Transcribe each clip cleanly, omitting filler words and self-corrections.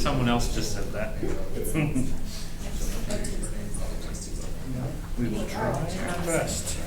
Someone else just said that. We will try our best.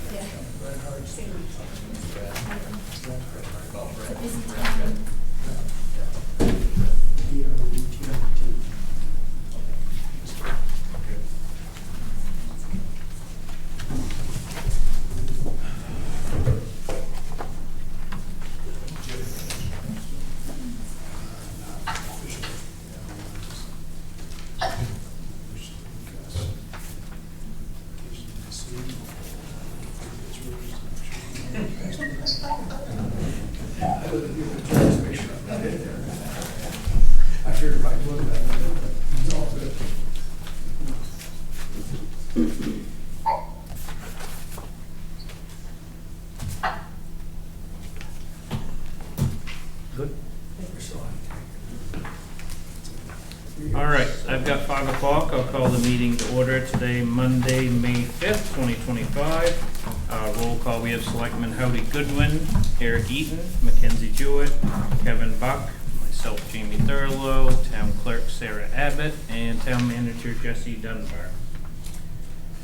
I figured if I look at it, it's all good. Good. We're still on. All right, I've got 5 o'clock. I'll call the meeting to order today, Monday, May 5th, 2025. Roll call, we have Selectman Howdy Goodwin, Eric Eaton, Mackenzie Jewett, Kevin Buck, myself, Jamie Thurlow, Town Clerk Sarah Abbott, and Town Manager Jesse Dunbar.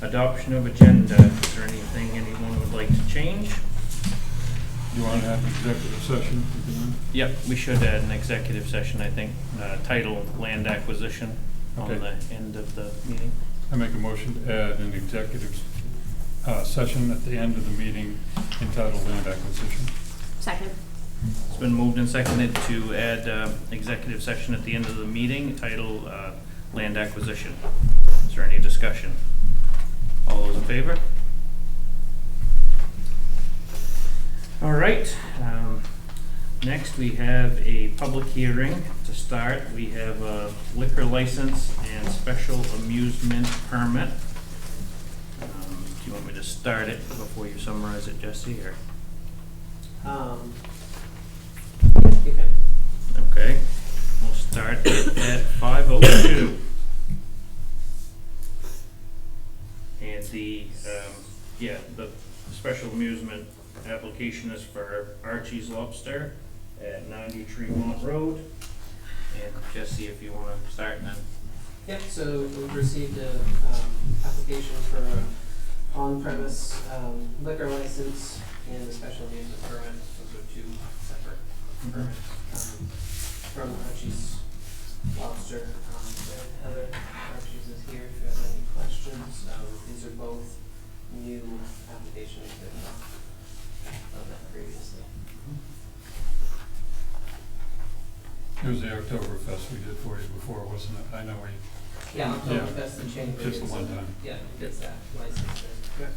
Adoption of agenda. Is there anything anyone would like to change? You want to have an executive session? Yep, we should add an executive session, I think, title land acquisition on Okay. the end of the meeting. I make a motion to add an executive session at the end of the meeting entitled land acquisition. Second. It's been moved and seconded to add executive session at the end of the meeting, title land acquisition. Is there any discussion? All those in favor? All right. Next, we have a public hearing to start. We have a liquor license and special amusement permit. Do you want me to start it before you summarize it, Jesse, or? You can. Okay, we'll start at 5:02. And the special amusement application is for Archie's Lobster at 90 Tremont Road. And Jesse, if you want to start then. Yep, so we've received a application for a on-premise liquor license and a special amusement permit. Those are two separate permits from Archie's Lobster. Heather Archie's is here if you have any questions. These are both new applications that we've done that previously. It was the Oktoberfest we did for you before, wasn't it? I know we, Yeah, Yeah. that's the chain. just the one time. Yeah, it's that license there. Yeah.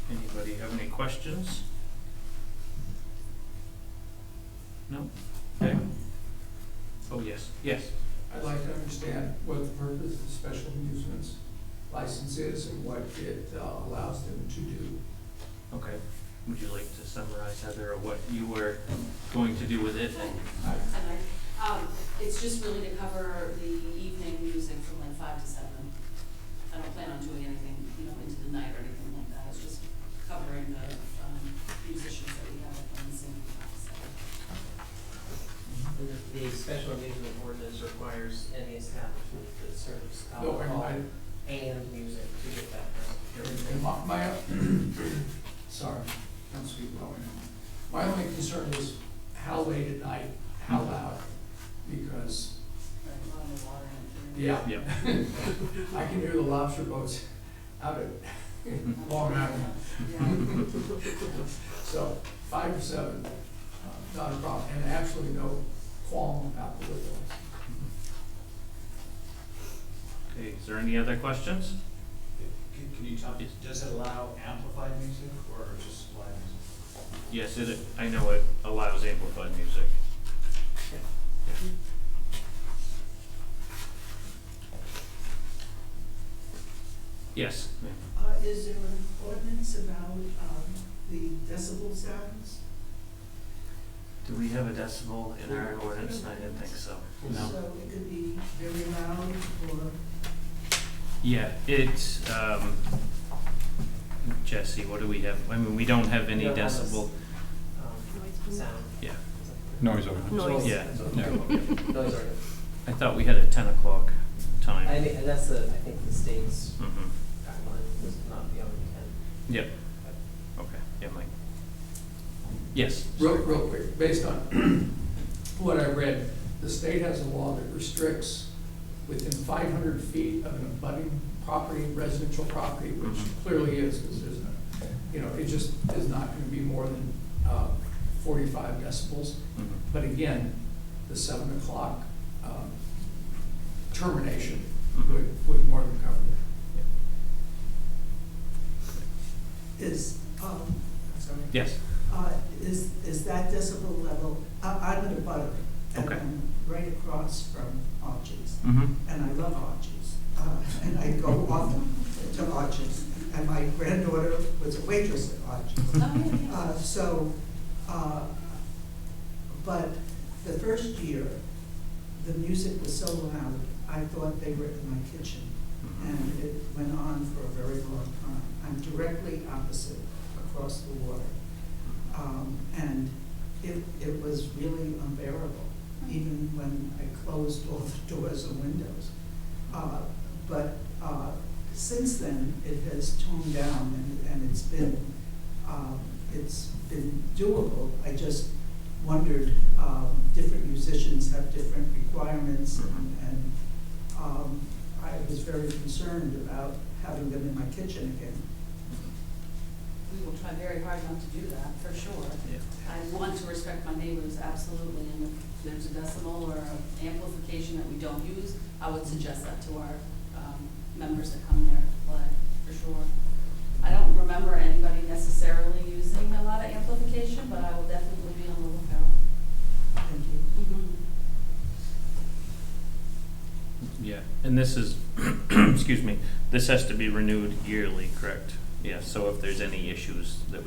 Anybody have any questions? No? Okay. Oh, yes, yes. I'd like to understand what the purpose of the special amusements license is and what it allows them to do. Okay. Would you like to summarize, Heather, or what you were going to do with it? It's just really to cover the evening music from like 5 to 7. I don't plan on doing anything, into the night or anything like that. It's just covering the musicians that we have on the same time. And the special amusement ordinance requires any establishment that serves alcohol and music to get that permit. And sorry, don't speak well anymore. My only concern is how late at night, how loud, because, yeah. Yeah. I can hear the lobster boats out at Long Island. So 5 to 7, not a problem, and absolutely no qualm about the liquor license. Okay, is there any other questions? Can you tell me, does it allow amplified music or just live music? Yes, I know it allows amplified music. Yes, ma'am. Is there an ordinance about the decibel sounds? Do we have a decibel in our ordinance? I didn't think so. No. So it could be very loud or? Yeah, it's, Jesse, what do we have? I mean, we don't have any We don't have this, decibel. Sound. Yeah. Noise ordinance. Noise. Yeah. Yeah. Noise ordinance. I thought we had a 10 o'clock time. I think, and that's the, I think the state's Mm-hmm. guideline is not beyond 10. Yep. Okay, yeah, Mike. Yes. Real quick, based on what I read, the state has a law that restricts within 500 feet of an abutting property, residential property, which Mhm. clearly is, because there's, it just is not going to be more than 45 decibels. Mhm. But again, the 7 o'clock termination Mhm. would more than cover that. Is, sorry. Yes. Is that decibel level, I'm in a butter. And Okay. I'm right across from Archie's, Mm-hmm. and I love Archie's. And I go often to Archie's, and my granddaughter was a waitress at Archie's. Oh, yeah. But the first year, the music was so loud, I thought they were in my kitchen. And it went on for a very long time. I'm directly opposite, across the water. And it was really unbearable, even when I closed all the doors and windows. But since then, it has toned down and it's been doable. I just wondered, different musicians have different requirements, and I was very concerned about having them in my kitchen again. We will try very hard not to do that, for sure. Yeah. I want to respect my neighbors, absolutely, and if there's a decimal or amplification that we don't use, I would suggest that to our members that come there to play, for sure. I don't remember anybody necessarily using a lot of amplification, but I will definitely be on the lookout. Thank you. Yeah, and this is, excuse me, this has to be renewed yearly, correct? Yeah, so if there's any issues that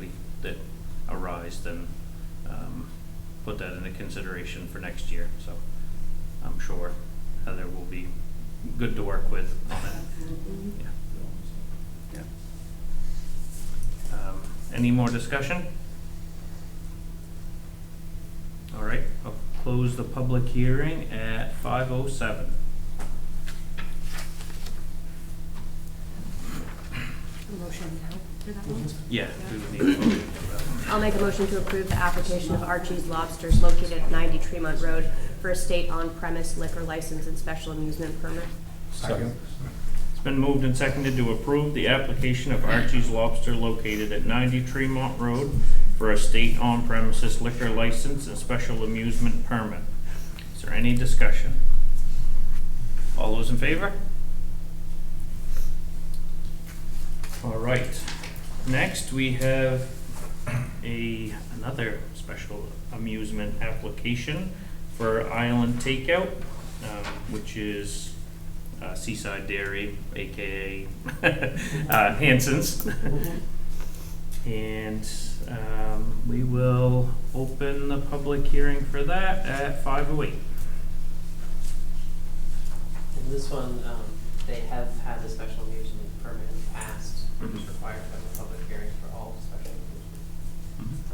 arise, then put that into consideration for next year, so I'm sure Heather will be good to work with on it. Yeah. Any more discussion? All right, I'll close the public hearing at 5:07. Motion now for that one? Yeah, we would need a motion for that one. I'll make a motion to approve the application of Archie's Lobsters located at 90 Tremont Road for a state on-premise liquor license and special amusement permit. Second. It's been moved and seconded to approve the application of Archie's Lobster located at 90 Tremont Road for a state on-premises liquor license and special amusement permit. Is there any discussion? All those in favor? All right. Next, we have another special amusement application for Island Takeout, which is Seaside Dairy, AKA Hanson's. And we will open the public hearing for that at 5:08. And this one, they have had a special amusement permit in the past, which is required to have a public hearing for all special amusement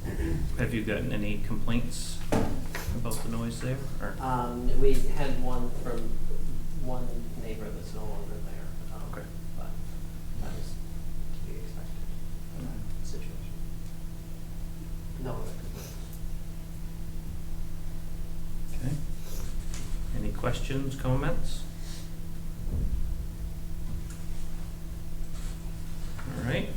permits. Have you gotten any complaints about the noise there? Or? We had one from one neighbor that's no longer there. Okay. But that was to be expected in that situation. No other complaints. Okay. Any questions, comments? All right.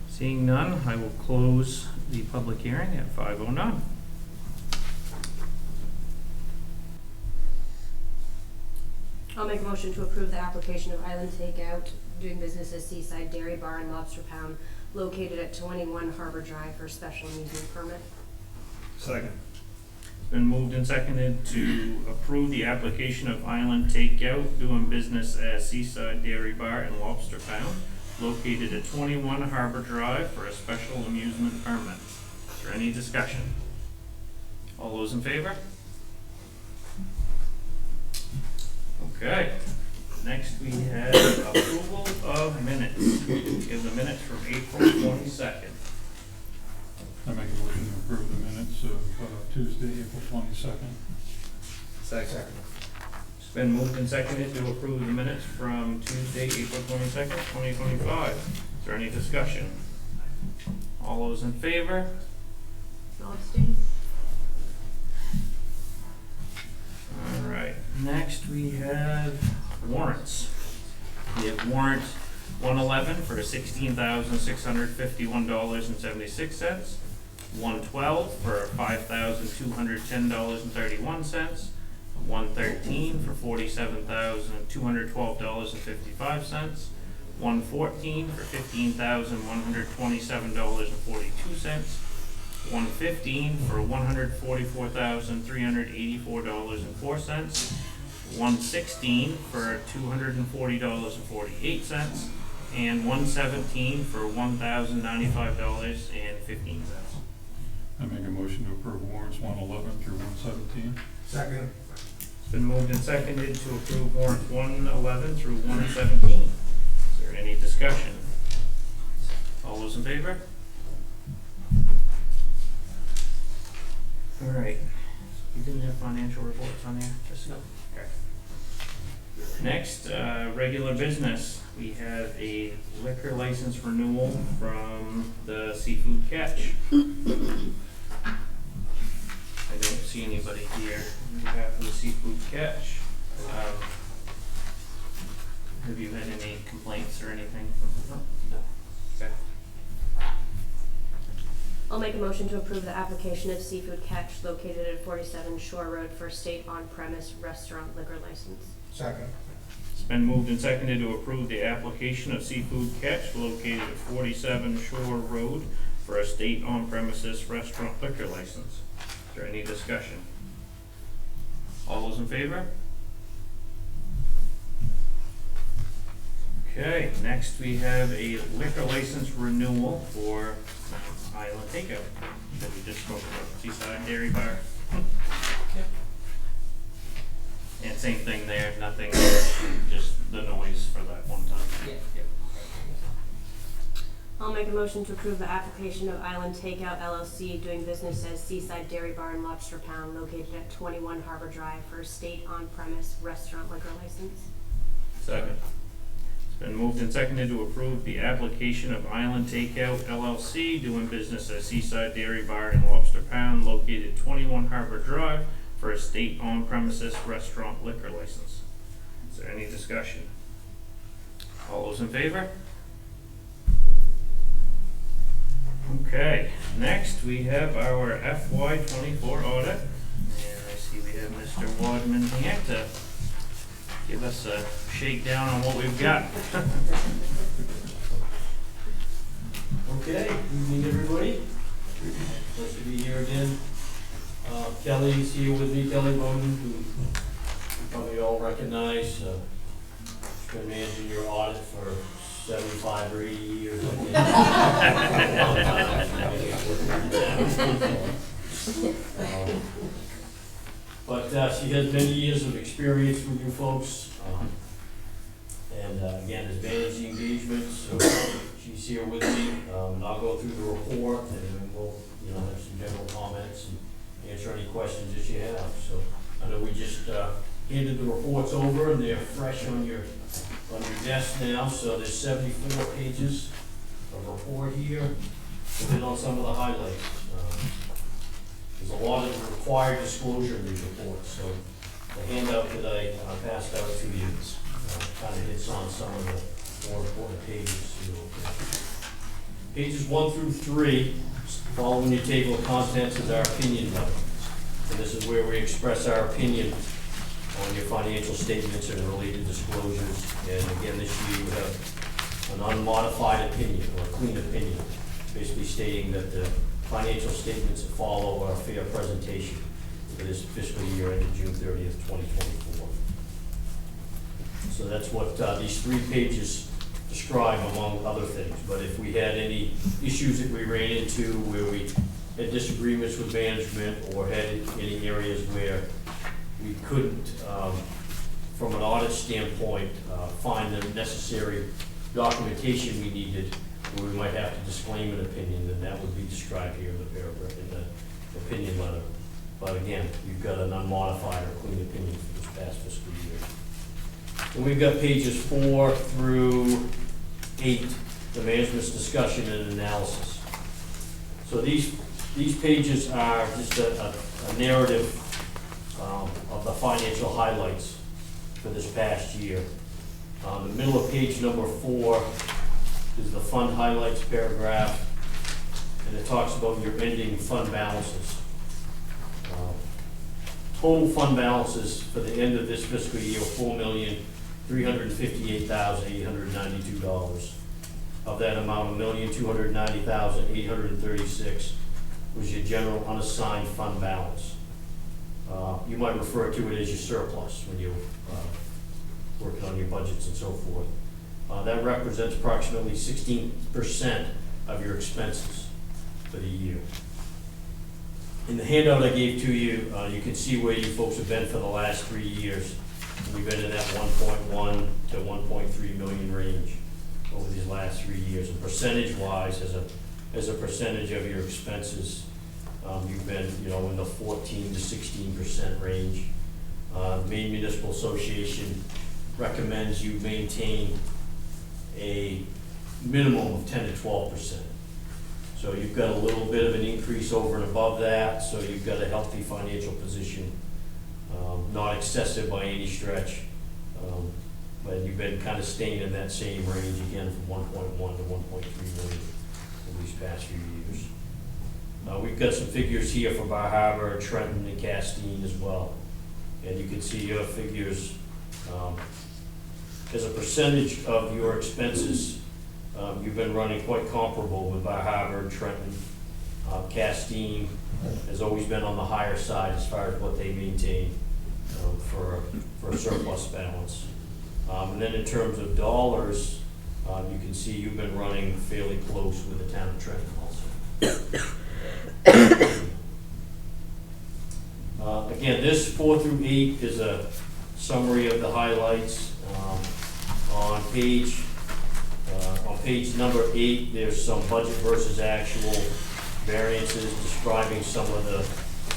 Seeing none, I will close the public hearing at 5:09. I'll make a motion to approve the application of Island Takeout, doing business as Seaside Dairy Bar and Lobster Pound, located at 21 Harbor Drive for a special amusement permit. Second. It's been moved and seconded to approve the application of Island Takeout, doing business as Seaside Dairy Bar and Lobster Pound, located at 21 Harbor Drive for a special amusement permit. Is there any discussion? All those in favor? Okay. Next, we have approval of minutes. We have the minutes from April 22nd. I make a motion to approve the minutes of Tuesday, April 22nd. Second. It's been moved and seconded to approve the minutes from Tuesday, April 22nd, 2025. Is there any discussion? All those in favor? I'll abstain. All right, next we have warrants. We have warrant 111 for $16,651.76, 112 for $5,210.31, 113 for $47,212.55, 114 for $15,127.42, 115 for $144,384.04, 116 for $240.48, and 117 for $1,095.15. I make a motion to approve warrants 111 through 117. Second. It's been moved and seconded to approve warrants 111 through 117. Is there any discussion? All those in favor? All right. You didn't have financial reports on there? Just no. Okay. Next, regular business. We have a liquor license renewal from the Seafood Catch. I don't see anybody here on behalf of the Seafood Catch. Have you had any complaints or anything? No. Okay. I'll make a motion to approve the application of Seafood Catch located at 47 Shore Road for a state on-premise restaurant liquor license. Second. It's been moved and seconded to approve the application of Seafood Catch located at 47 Shore Road for a state on-premises restaurant liquor license. Is there any discussion? All those in favor? Okay, next we have a liquor license renewal for Island Takeout that we just spoke about, Seaside Dairy Bar. And same thing there, nothing, just the noise for that one time. Yeah. I'll make a motion to approve the application of Island Takeout LLC doing business as Seaside Dairy Bar and Lobster Pound located at 21 Harbor Drive for a state on-premise restaurant liquor license. Second. It's been moved and seconded to approve the application of Island Takeout LLC doing business as Seaside Dairy Bar and Lobster Pound located 21 Harbor Drive for a state on-premises restaurant liquor license. Is there any discussion? All those in favor? Okay, next we have our FY24 audit, and I see we have Mr. Wadman here to give us a shakedown on what we've got. Okay, evening everybody. Nice to be here again. Kelly's here with me, Kelly Bowden, who you probably all recognize. She's been managing your audit for 75 or 80 years. But she has many years of experience with you folks. And again, is managing engagements, so she's here with me. And I'll go through the report and then we'll have some general comments and answer any questions that you have. So I know we just handed the reports over and they're fresh on your desk now. So there's 74 pages of report here. We'll hit on some of the highlights. There's a lot of required disclosure in these reports. So the handout that I passed out to you kind of hits on some of the more important pages. Pages 1 through 3, following your table of contents, is our opinion letter. And this is where we express our opinion on your financial statements and related disclosures. And again, this year you have an unmodified opinion, or a clean opinion, basically stating that the financial statements that follow are a fair presentation for this fiscal year ended June 30th, 2024. So that's what these 3 pages describe, among other things. But if we had any issues that we ran into where we had disagreements with management or had any areas where we couldn't from an audit standpoint, find the necessary documentation we needed, where we might have to disclaim an opinion, then that would be described here in the paragraph, in the opinion letter. But again, you've got an unmodified or clean opinion for this past fiscal year. And we've got pages 4 through 8, the management's discussion and analysis. So these pages are just a narrative of the financial highlights for this past year. The middle of page number 4 is the fund highlights paragraph, and it talks about your ending fund balances. Total fund balances for the end of this fiscal year, $4,358,892. Of that amount, $1,290,836 was your general unassigned fund balance. You might refer to it as your surplus when you're working on your budgets and so forth. That represents approximately 16% of your expenses for the year. In the handout I gave to you, you can see where you folks have been for the last 3 years. We've been in that 1.1 to 1.3 million range over these last 3 years. And percentage-wise, as a percentage of your expenses, you've been, in the 14 to 16% range. Maine Municipal Association recommends you maintain a minimum of 10 to 12%. So you've got a little bit of an increase over and above that, so you've got a healthy financial position, not excessive by any stretch, but you've been kind of staying in that same range again from 1.1 to 1.3 million for these past few years. We've got some figures here for Bar Harbor, Trenton, and Castine as well. And you can see your figures as a percentage of your expenses. You've been running quite comparable with Bar Harbor, Trenton. Castine has always been on the higher side as far as what they maintain for a surplus balance. And then in terms of dollars, you can see you've been running fairly close with the town of Trenton also. Again, this 4 through 8 is a summary of the highlights. On page number 8, there's some budget versus actual variances describing some of the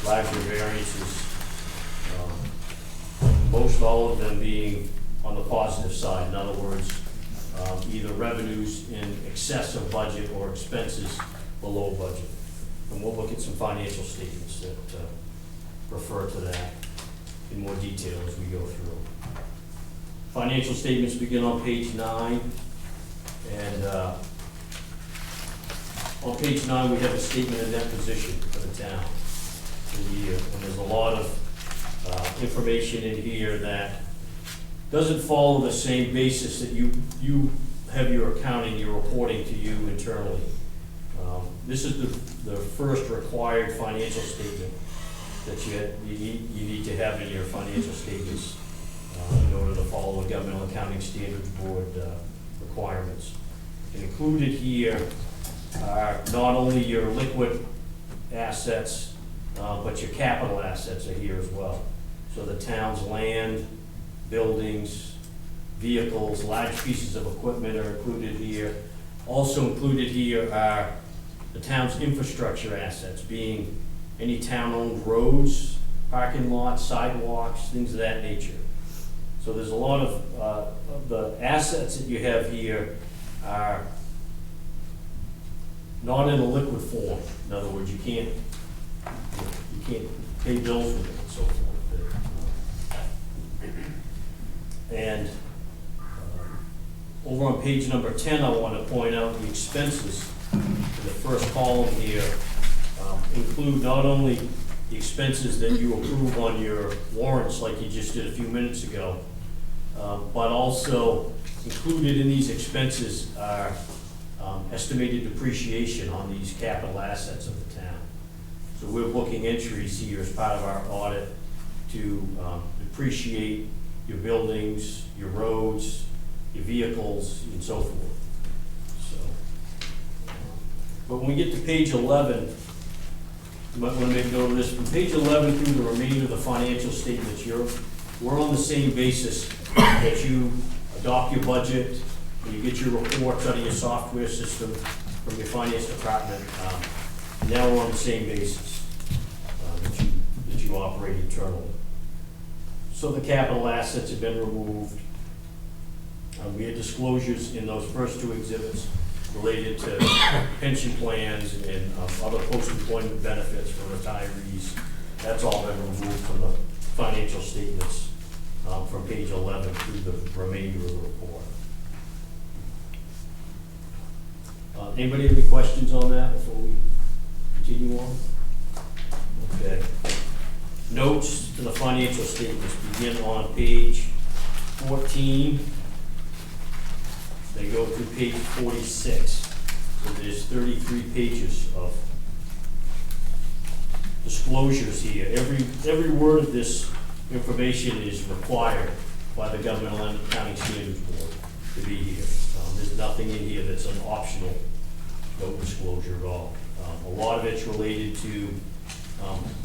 larger variances. Most all of them being on the positive side. In other words, either revenues in excess of budget or expenses below budget. And we'll look at some financial statements that refer to that in more detail as we go through. Financial statements begin on page 9. And on page 9, we have a statement of net position for the town for the year. And there's a lot of information in here that doesn't follow the same basis that you have your accounting, your reporting to you internally. This is the first required financial statement that you need to have in your financial statements in order to follow the Governmental Accounting Standards Board requirements. And included here are not only your liquid assets, but your capital assets are here as well. So the town's land, buildings, vehicles, large pieces of equipment are included here. Also included here are the town's infrastructure assets, being any town-owned roads, parking lots, sidewalks, things of that nature. So there's a lot of the assets that you have here are not in a liquid form. In other words, you can't pay bills with it and so forth. And over on page number 10, I want to point out the expenses in the first column here include not only the expenses that you approve on your warrants like you just did a few minutes ago, but also included in these expenses are estimated depreciation on these capital assets of the town. So we're booking entries here as part of our audit to depreciate your buildings, your roads, your vehicles, and so forth. So, but when we get to page 11, you might want to make note of this. From page 11 through the remainder of the financial statements, you're we're on the same basis that you adopt your budget, and you get your reports out of your software system from your finance department. Now we're on the same basis that you operate internally. So the capital assets have been removed. We had disclosures in those first two exhibits related to pension plans and other post-employment benefits for retirees. That's all been removed from the financial statements from page 11 through the remainder of the report. Anybody have any questions on that before we continue on? Okay. Notes to the financial statements begin on page 14. They go through page 46. So there's 33 pages of disclosures here. Every word of this information is required by the Governmental Accounting Standards Board to be here. There's nothing in here that's an optional note disclosure at all. A lot of it's related to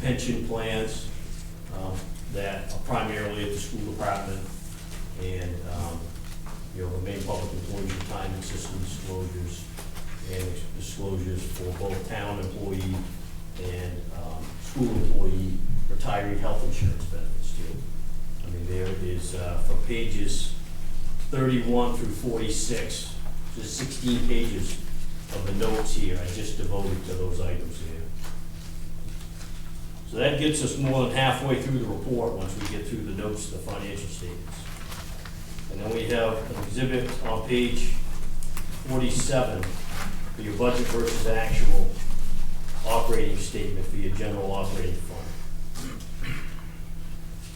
pension plans that are primarily at the school department, and the main public employees retirement system disclosures, and disclosures for both town employee and school employee retiree health insurance benefits too. I mean, there is for pages 31 through 46, there's 16 pages of the notes here. I just devoted to those items here. So that gets us more than halfway through the report once we get through the notes to the financial statements. And then we have an exhibit on page 47 for your budget versus actual operating statement for your general operating fund.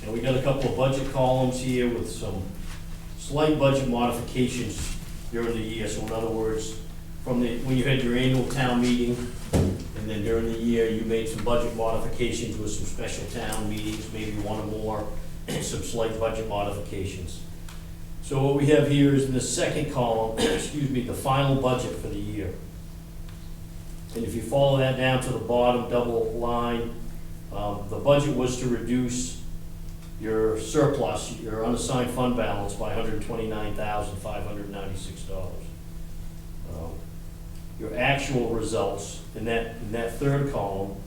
And we got a couple of budget columns here with some slight budget modifications during the year. So in other words, when you had your annual town meeting, and then during the year you made some budget modifications with some special town meetings, maybe one or more, and some slight budget modifications. So what we have here is in the second column, excuse me, the final budget for the year. And if you follow that down to the bottom double line, the budget was to reduce your surplus, your unassigned fund balance by $129,596. Your actual results in that third column,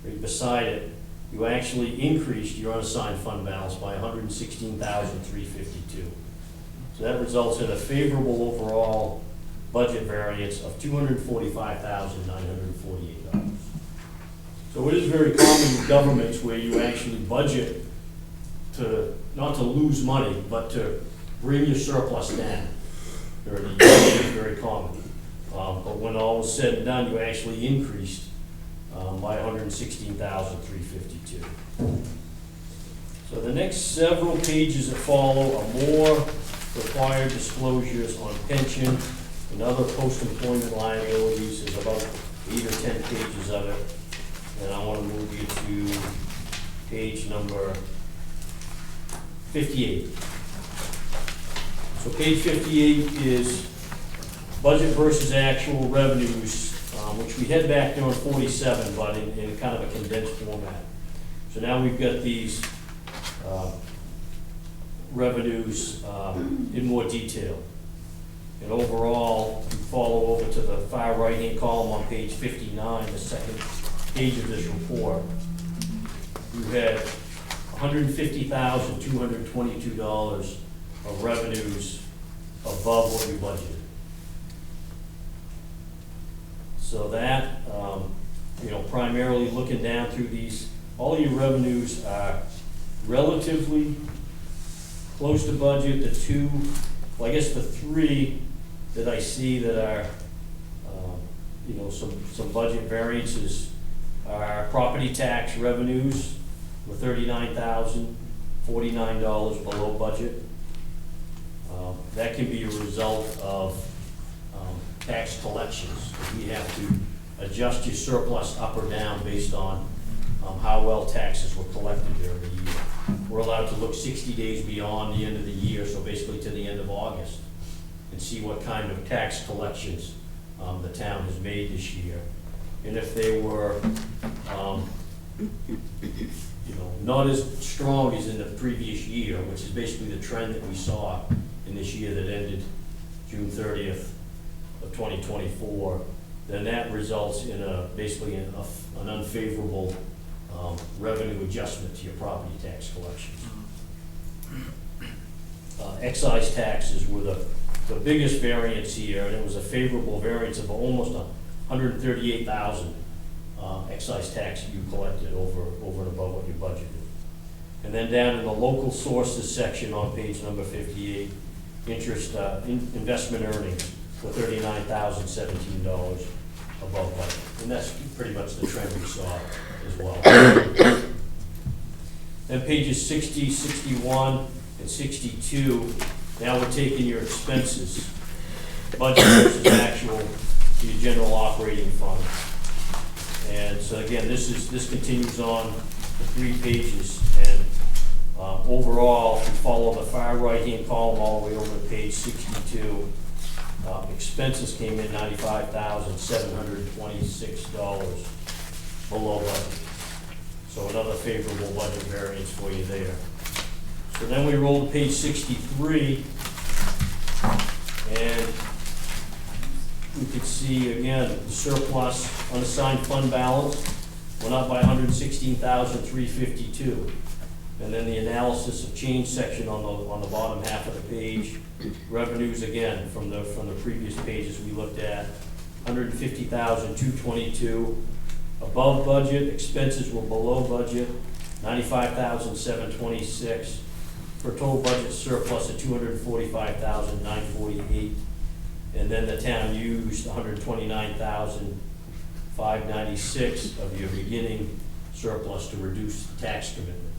right beside it, you actually increased your unassigned fund balance by $116,352. So that results in a favorable overall budget variance of $245,948. So it is very common in governments where you actually budget to, not to lose money, but to bring your surplus down during the year. It's very common. But when all was said and done, you actually increased by $116,352. So the next several pages that follow are more required disclosures on pension and other post-employment liabilities. There's about 8 or 10 pages of it. And I want to move you to page number 58. So page 58 is budget versus actual revenues, which we had back there on 47, but in kind of a condensed format. So now we've got these revenues in more detail. And overall, you follow over to the far right-hand column on page 59, the second page of this report. You had $150,222 of revenues above what you budgeted. So that, primarily looking down through these, all your revenues are relatively close to budget. The three that I see that are, some budget variances are property tax revenues were $39,049 below budget. That can be a result of tax collections. We have to adjust your surplus up or down based on how well taxes were collected during the year. We're allowed to look 60 days beyond the end of the year, so basically to the end of August, and see what kind of tax collections the town has made this year. And if they were not as strong as in the previous year, which is basically the trend that we saw in this year that ended June 30th of 2024, then that results in basically an unfavorable revenue adjustment to your property tax collections. Excise taxes were the biggest variance here, and it was a favorable variance of almost 138,000 excise tax you collected over and above what you budgeted. And then down in the local sources section on page number 58, investment earnings were $39,017 above budget. And that's pretty much the trend we saw as well. Then pages 60, 61, and 62, now we're taking your expenses, budget versus actual, to your general operating fund. And so again, this continues on the 3 pages, and overall, if you follow the far right-hand column all the way over to page 62, expenses came in $95,726 below budget. So another favorable budget variance for you there. So then we roll to page 63, and we could see again the surplus unassigned fund balance went up by $116,352. And then the analysis of change section on the bottom half of the page, revenues again from the previous pages we looked at, $150,222 above budget. Expenses were below budget, $95,726 for a total budget surplus of $245,948. And then the town used $129,596 of your beginning surplus to reduce the tax commitment.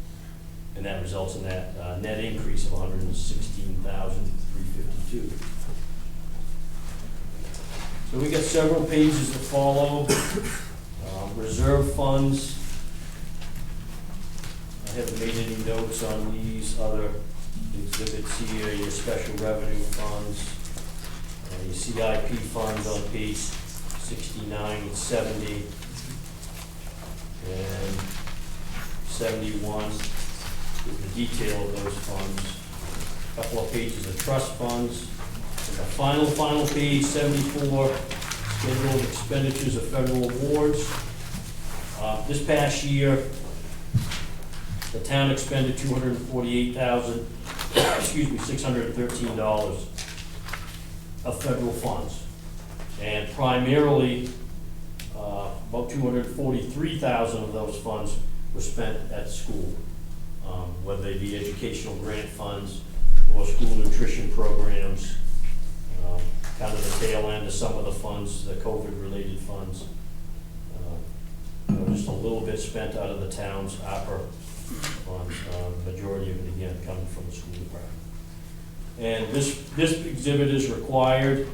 And that results in that net increase of $116,352. So we got several pages to follow. Reserve funds. I haven't made any notes on these other exhibits here. Your special revenue funds, your CIP funds on page 69 and 70, and 71. With the detail of those funds, a couple of pages of trust funds, and the final page, 74, scheduled expenditures of federal awards. This past year, the town expended $248,613 of federal funds, and primarily about $243,000 of those funds were spent at school. Whether they be educational grant funds or school nutrition programs, kind of the tail end of some of the funds, the COVID-related funds. Just a little bit spent out of the town's opera funds, majority of it again coming from the school department. And this exhibit is required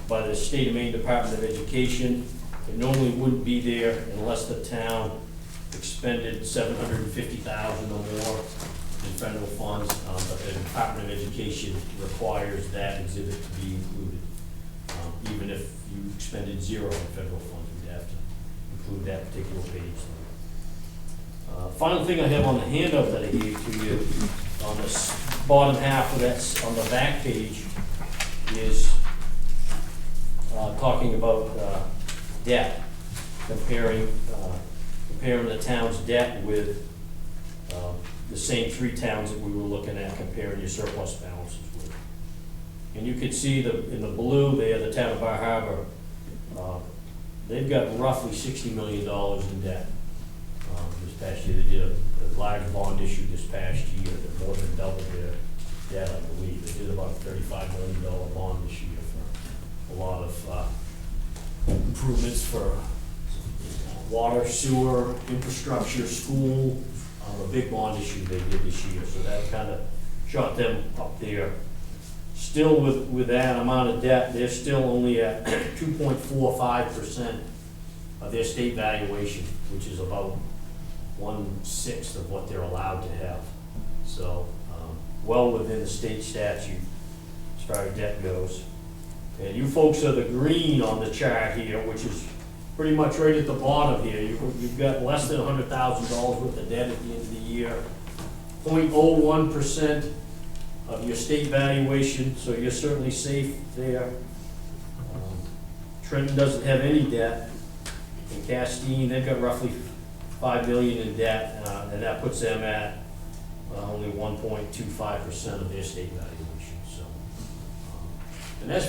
by the State of Maine Department of Education. It normally wouldn't be there unless the town expended $750,000 or more in federal funds, but the Department of Education requires that exhibit to be included. Even if you expended zero in federal funds, we'd have to include that particular page. Final thing I have on the handout that I gave to you on this bottom half of that, on the back page, is talking about debt, comparing the town's debt with the same 3 towns that we were looking at, comparing your surplus balances with. And you can see in the blue there, the town of Bar Harbor, they've got roughly $60 million in debt. This past year, they did a large bond issue this past year that more than doubled their debt, I believe. They did about a $35 million bond this year for a lot of improvements for water, sewer, infrastructure, school, a big bond issue they did this year. So that kind of shot them up there. Still with that amount of debt, they're still only at 2.45% of their state valuation, which is about 1/6 of what they're allowed to have. So well within the state statute as far as debt goes. And you folks are the green on the chart here, which is pretty much right at the bottom here. You've got less than $100,000 worth of debt at the end of the year. 0.01% of your state valuation, so you're certainly safe there. Trenton doesn't have any debt. And Castine, they've got roughly $5 million in debt, and that puts them at only 1.25% of their state valuation. So, and that's,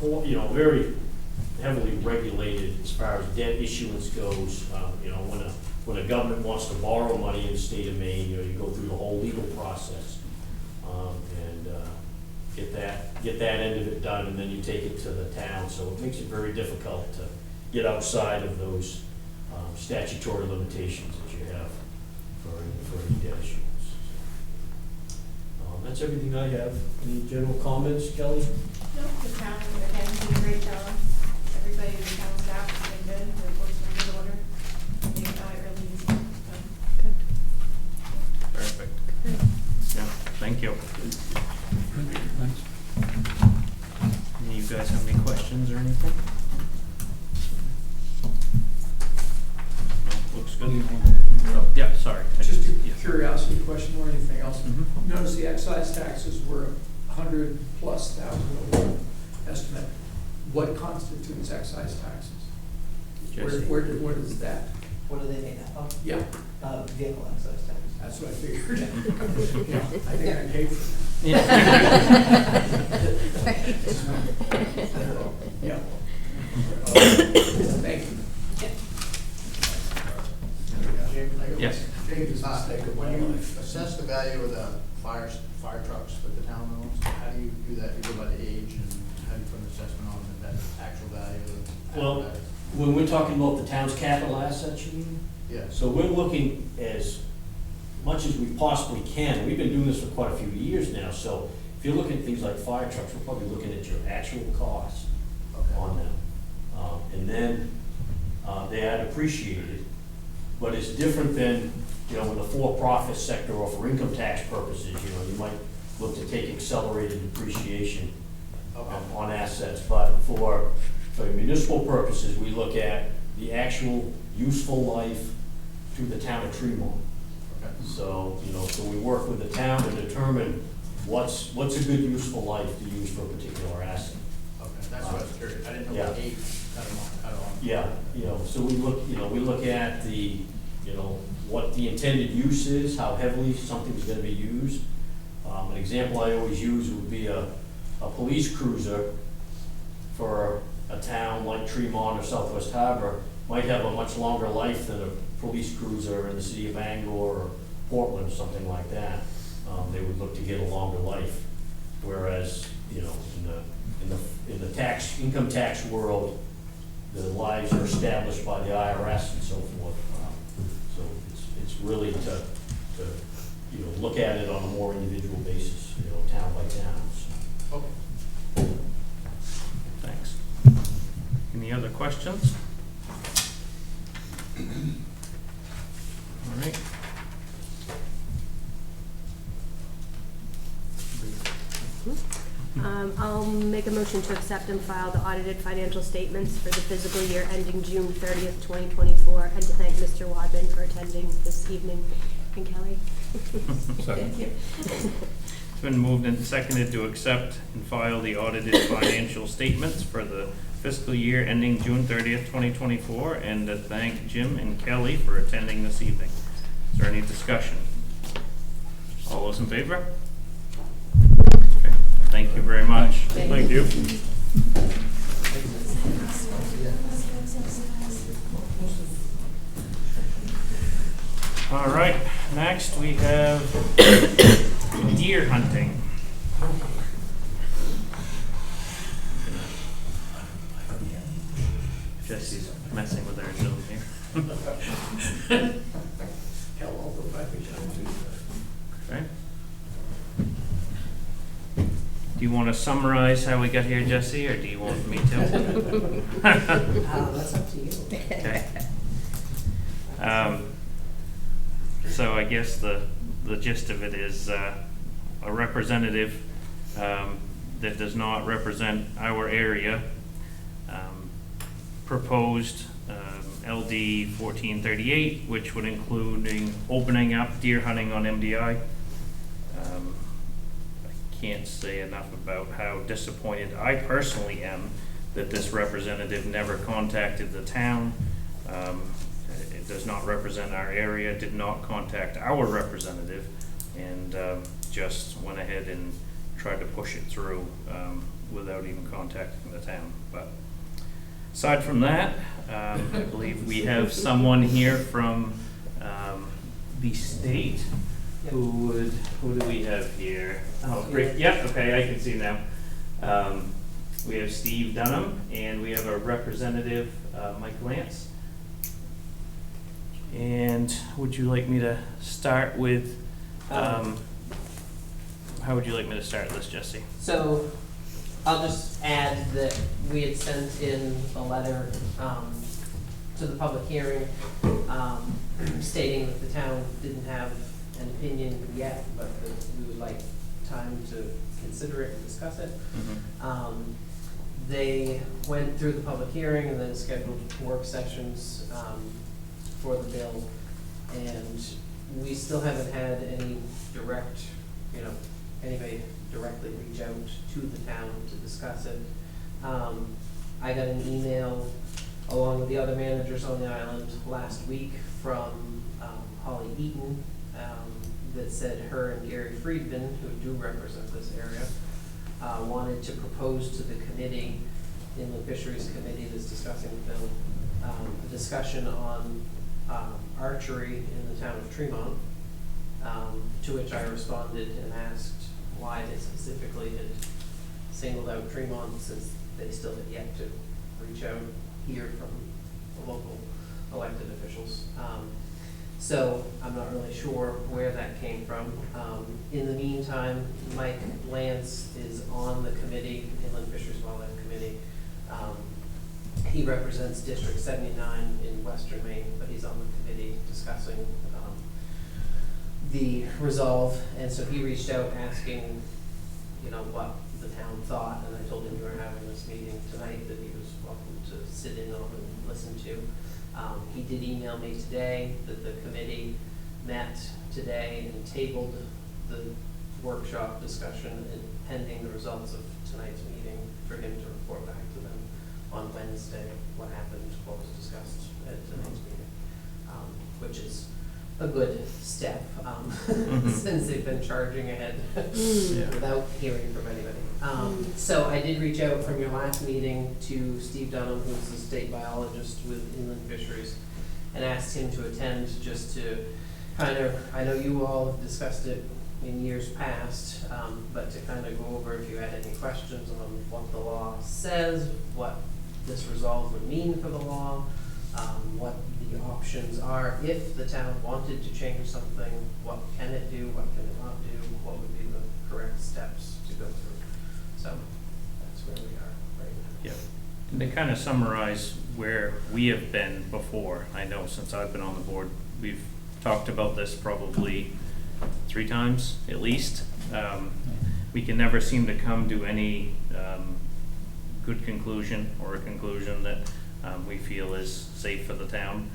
you know, very heavily regulated as far as debt issuance goes. You know, when a government wants to borrow money in the state of Maine, you know, you go through the whole legal process and get that end of it done, and then you take it to the town. So it makes it very difficult to get outside of those statutory limitations that you have for any debt issuance. That's everything I have. Any general comments, Kelly? No, the town, again, did a great job. Everybody in the town staff has been good, their books are in good order. They got it really easy, so. Perfect. Yeah, thank you. Thanks. Any of you guys have any questions or anything? No, looks good. Oh, yeah, sorry. Just a Yeah. curiosity question more than anything else. Mhm. Notice the excise taxes were $100,000+ over estimate. What constitutes excise taxes? Jesse. Where does that? What do they make that of? Yeah, Vehicle excise tax. that's what I figured. Yeah, I think I paid for Yeah. that. Yeah. Thank you. Yes. When you assess the value of the fire trucks that the town owns, how do you do that? You go by the age, and how do you put an assessment on that actual value of the Well, value? when we're talking about the town's capital assets, you mean? Yeah. So we're looking as much as we possibly can. We've been doing this for quite a few years now, so if you're looking at things like fire trucks, we're probably looking at your actual cost on them. And then they are depreciated, but it's different than, you know, in the for-profit sector or for income tax purposes, you know, you might look to take accelerated depreciation on assets. But for municipal purposes, we look at the actual useful life to the town of Tremont. Okay. So, you know, so we work with the town to determine what's a good useful life to use for a particular asset. Okay, that's what I was curious. I didn't know what Yeah. age, I don't know. Yeah, you know, so we look at the, you know, what the intended use is, how heavily something's gonna be used. An example I always use would be a police cruiser for a town like Tremont or Southwest Harbor might have a much longer life than a police cruiser in the city of Bangor or Portland or something like that. They would look to get a longer life. Whereas, you know, in the income tax world, the lives are established by the IRS and so forth. So it's really to you know, look at it on a more individual basis, you know, town by town. So. Okay. Thanks. Any other questions? All right. I'll make a motion to accept and file the audited financial statements for the fiscal year ending June 30th, 2024, and to thank Mr. Wadman for attending this evening, and Kelly. Second. Thank you. It's been moved and seconded to accept and file the audited financial statements for the fiscal year ending June 30th, 2024, and to thank Jim and Kelly for attending this evening. Is there any discussion? All those in favor? Okay. Thank you very much. Thank you. All right, next we have deer hunting. Jesse's messing with our Zoom here. Hell, I'll go back and Okay. Do you want to summarize how we got here, Jesse, or do you want me to? That's up to you. Okay. So I guess the gist of it is a representative that does not represent our area proposed LD 1438, which would include opening up deer hunting on MDI. I can't say enough about how disappointed I personally am that this representative never contacted the town. It does not represent our area, did not contact our representative, and just went ahead and tried to push it through without even contacting the town. But aside from that, I believe we have someone here from the state who do we have here? Oh, great, yep, okay, I can see now. We have Steve Dunham, and we have a representative, Mike Lance. And would you like me to start with, how would you like me to start this, Jesse? So I'll just add that we had sent in a letter to the public hearing stating that the town didn't have an opinion yet, but that we would like time to consider it and discuss it. They went through the public hearing and then scheduled work sessions for the bill, and we still haven't had any direct, anybody directly reach out to the town to discuss it. I got an email along with the other managers on the island last week from Holly Eaton that said her and Gary Friedman, who do represent this area, wanted to propose to the committee, Inland Fisheries Committee that's discussing the bill, a discussion on archery in the town of Tremont, to which I responded and asked why they specifically had singled out Tremont, since they still had yet to reach out, hear from the local elected officials. So I'm not really sure where that came from. In the meantime, Mike Lance is on the committee, Inland Fisheries Wildlife Committee. He represents District 79 in Western Maine, but he's on the committee discussing the resolve. And so he reached out asking, what the town thought, and I told him we were having this meeting tonight that he was welcome to sit in on and listen to. He did email me today that the committee met today and tabled the workshop discussion and pending the results of tonight's meeting for him to report back to them on Wednesday what happened, what was discussed at tonight's meeting, which is a good step since they've been charging ahead without hearing from anybody. So I did reach out from your last meeting to Steve Dunham, who's the state biologist with Inland Fisheries, and asked him to attend just to I know you all have discussed it in years past, but to kind of go over if you had any questions on what the law says, what this resolve would mean for the law, what the options are if the town wanted to change something, what can it do, what can it not do, what would be the correct steps to go through. So that's where we are right now. Yep. And to kind of summarize where we have been before, I know since I've been on the board, we've talked about this probably 3 times at least. We can never seem to come to any good conclusion or a conclusion that we feel is safe for the town.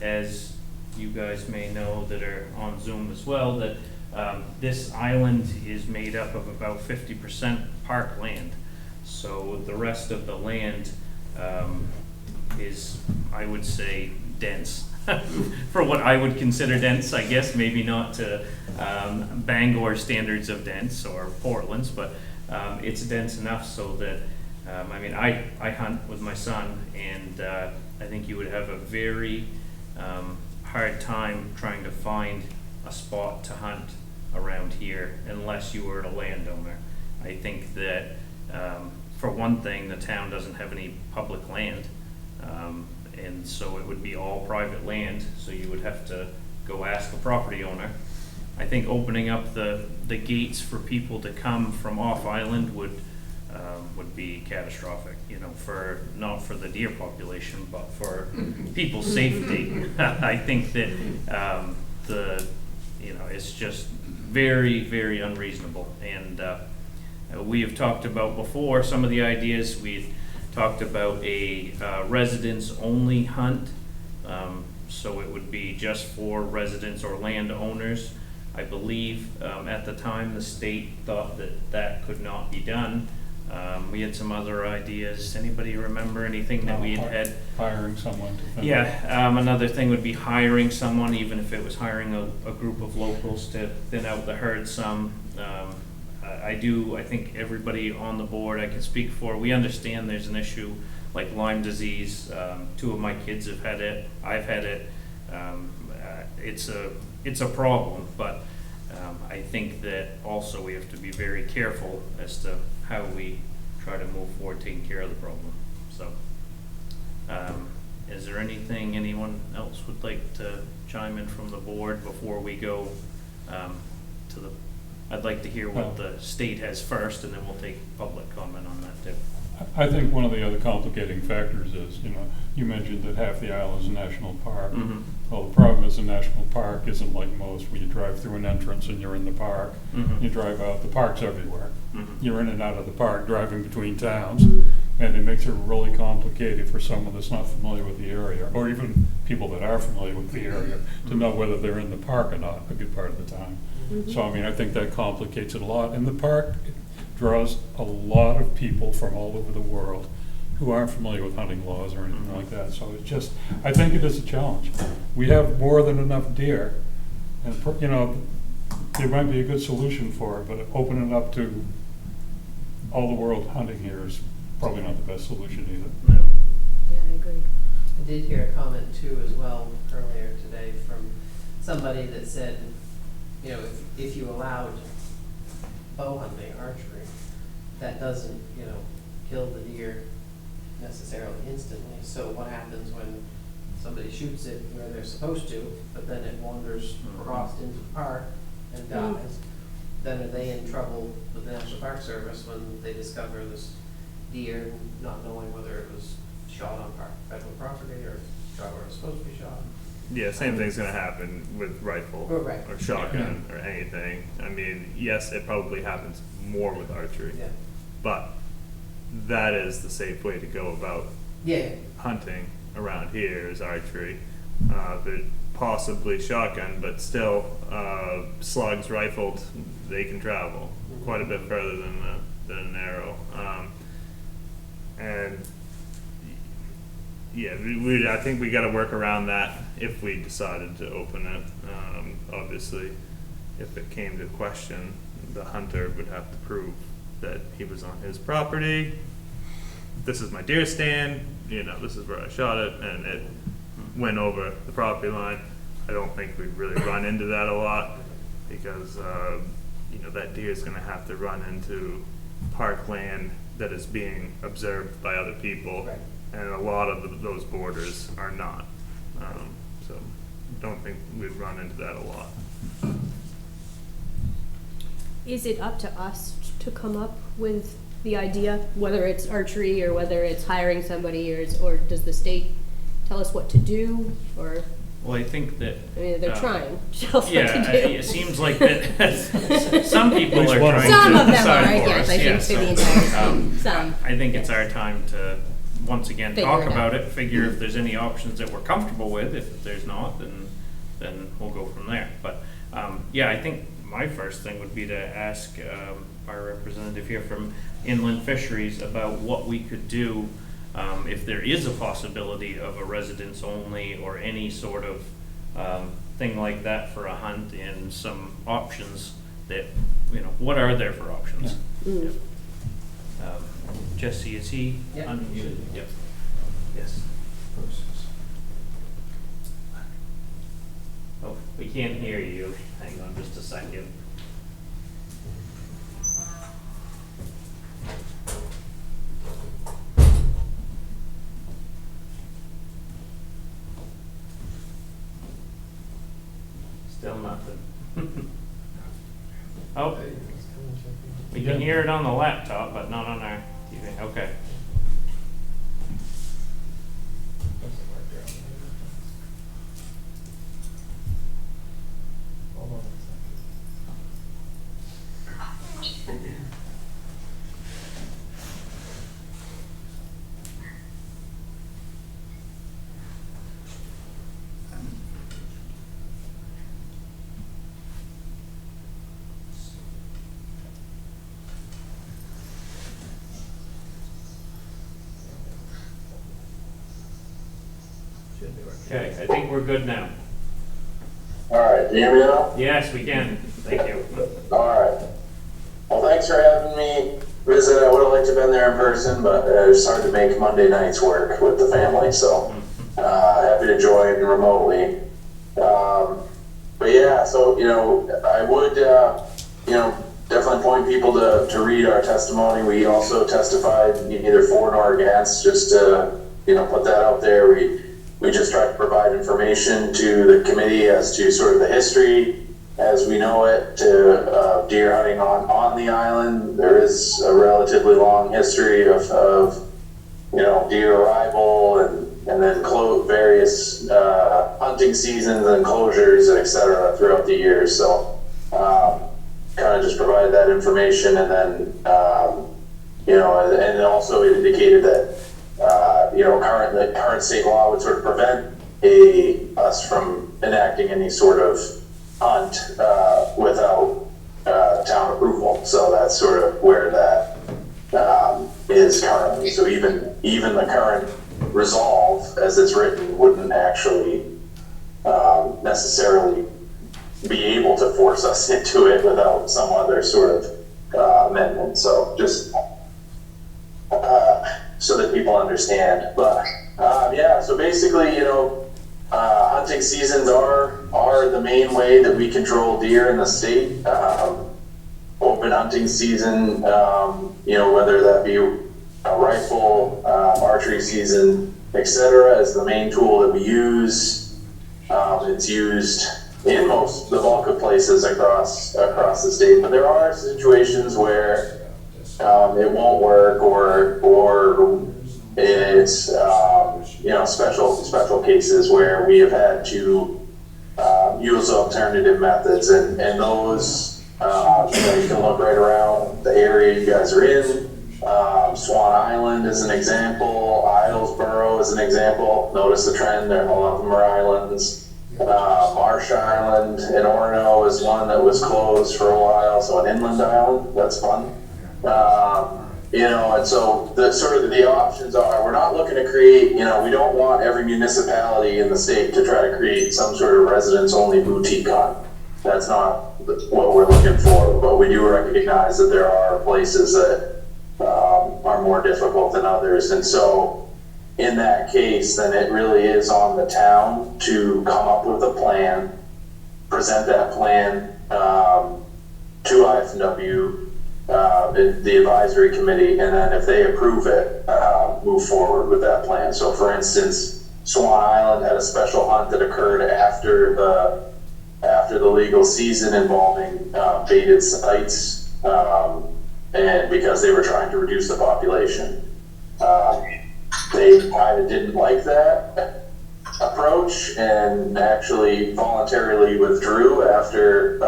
As you guys may know that are on Zoom as well, that this island is made up of about 50% park land. So the rest of the land is, I would say, dense. For what I would consider dense, I guess, maybe not to Bangor standards of dense or Portland's, but it's dense enough so that, I hunt with my son, and I think you would have a very hard time trying to find a spot to hunt around here unless you were a landowner. I think that for one thing, the town doesn't have any public land, and so it would be all private land, so you would have to go ask a property owner. I think opening up the gates for people to come from off island would be catastrophic, for not for the deer population, but for people's safety. I think that it's just very, very unreasonable. And we have talked about before some of the ideas. We talked about a residents-only hunt. So it would be just for residents or landowners. I believe at the time the state thought that that could not be done. We had some other ideas. Anybody remember anything that we had? Hiring someone to finish. Yeah, another thing would be hiring someone, even if it was hiring a group of locals to thin out the herd some. I think everybody on the board I can speak for, we understand there's an issue like Lyme disease. 2 of my kids have had it, I've had it. It's a problem, but I think that also we have to be very careful as to how we try to move forward taking care of the problem. So, is there anything anyone else would like to chime in from the board before we go to the, I'd like to hear what the state has first, and then we'll take public comment on that too. I think one of the other complicating factors is, you mentioned that half the island is a national park. Mm-hmm. Well, the problem is a national park isn't like most, where you drive through an entrance and you're in the park. Mm-hmm. You drive out, the park's everywhere. Mm-hmm. You're in and out of the park, driving between towns, and it makes it really complicated for someone that's not familiar with the area, or even people that are familiar with the area, to know whether they're in the park or not a good part of the time. So, I think that complicates it a lot. And the park draws a lot of people from all over the world who aren't familiar with hunting laws or anything like that. So it's just, I think it is a challenge. We have more than enough deer, and there might be a good solution for it, but opening it up to all the world hunting here is probably not the best solution either. No. Yeah, I agree. I did hear a comment too as well earlier today from somebody that said, if you allowed bow hunting, archery, that doesn't, kill the deer necessarily instantly. So what happens when somebody shoots it where they're supposed to, but then it wanders across into the park and dies? Then are they in trouble with the National Park Service when they discover this deer, not knowing whether it was shot on federal property or shot where it was supposed to be shot? Yeah, same thing's gonna happen with rifle Right. or shotgun or anything. Yes, it probably happens more with archery, Yeah. but that is the safe way to go about Yeah. hunting around here is archery. But possibly shotgun, but still, slugs rifled, they can travel quite a bit further than an arrow. And yeah, I think we got to work around that if we decided to open it. Obviously, if it came to question, the hunter would have to prove that he was on his property. This is my deer stand. This is where I shot it, and it went over the property line. I don't think we'd really run into that a lot because that deer is going to have to run into parkland that is being observed by other people. Right. And a lot of those borders are not. So don't think we'd run into that a lot. Is it up to us to come up with the idea, whether it's archery or whether it's hiring somebody, or does the state tell us what to do? Or Well, I think that. they're trying to tell us what Yeah, to do. it seems like that some people are trying to Some of them decide are, for yes, us, I yeah, shouldn't say the so, entire some. I think it's our time to, once again, Figure talk it out. about it, figure if there's any options that we're comfortable with. If there's not, then we'll go from there. But, yeah, I think my first thing would be to ask our representative here from Inland Fisheries about what we could do if there is a possibility of a residence only or any sort of thing like that for a hunt, and some options that, what are there for options? Mm. Yep. Jesse, is he Yep. unmuted? Yep. Yes. Oh, we can't hear you. Hang on just a second. Still nothing. Oh, we can hear it on the laptop, but not on our TV. Okay. Okay, I think we're good now. All right, do you hear me now? Yes, we can. Thank you. All right. Well, thanks for having me visit. I would have liked to have been there in person, but it's hard to make Monday nights work with the family, so happy to join remotely. But yeah, so, I would, definitely point people to read our testimony. We also testified either for nor against, just to, put that out there. We just tried to provide information to the committee as to sort of the history as we know it, to deer hunting on the island. There is a relatively long history of deer arrival and then various hunting seasons and closures, et cetera, throughout the years. So kind of just provided that information, and then and also it indicated that current state law would sort of prevent us from enacting any sort of hunt without town approval. So that's sort of where that is currently. So even the current resolve as it's written wouldn't actually necessarily be able to force us into it without some other sort of amendment. So just so that people understand. But so basically, hunting seasons are the main way that we control deer in the state. Open hunting season, whether that be a rifle, archery season, etc., is the main tool that we use. It's used in the bulk of places across the state, but there are situations where it won't work, or it's special cases where we have had to use alternative methods, and those you can look right around the area you guys are in. Swan Island is an example. Islesboro is an example. Notice the trend there. A lot of them are islands. Marsh Island in Orono is one that was closed for a while, so an inland island. That's fun. And so the options are, we're not looking to create, we don't want every municipality in the state to try to create some sort of residents-only boutique hunt. That's not what we're looking for, but we do recognize that there are places that are more difficult than others. And so in that case, then it really is on the town to come up with a plan, present that plan to IFW, the advisory committee, and then if they approve it, move forward with that plan. So for instance, Swan Island had a special hunt that occurred after the legal season involving baited sites, and because they were trying to reduce the population. They kind of didn't like that approach and actually voluntarily withdrew after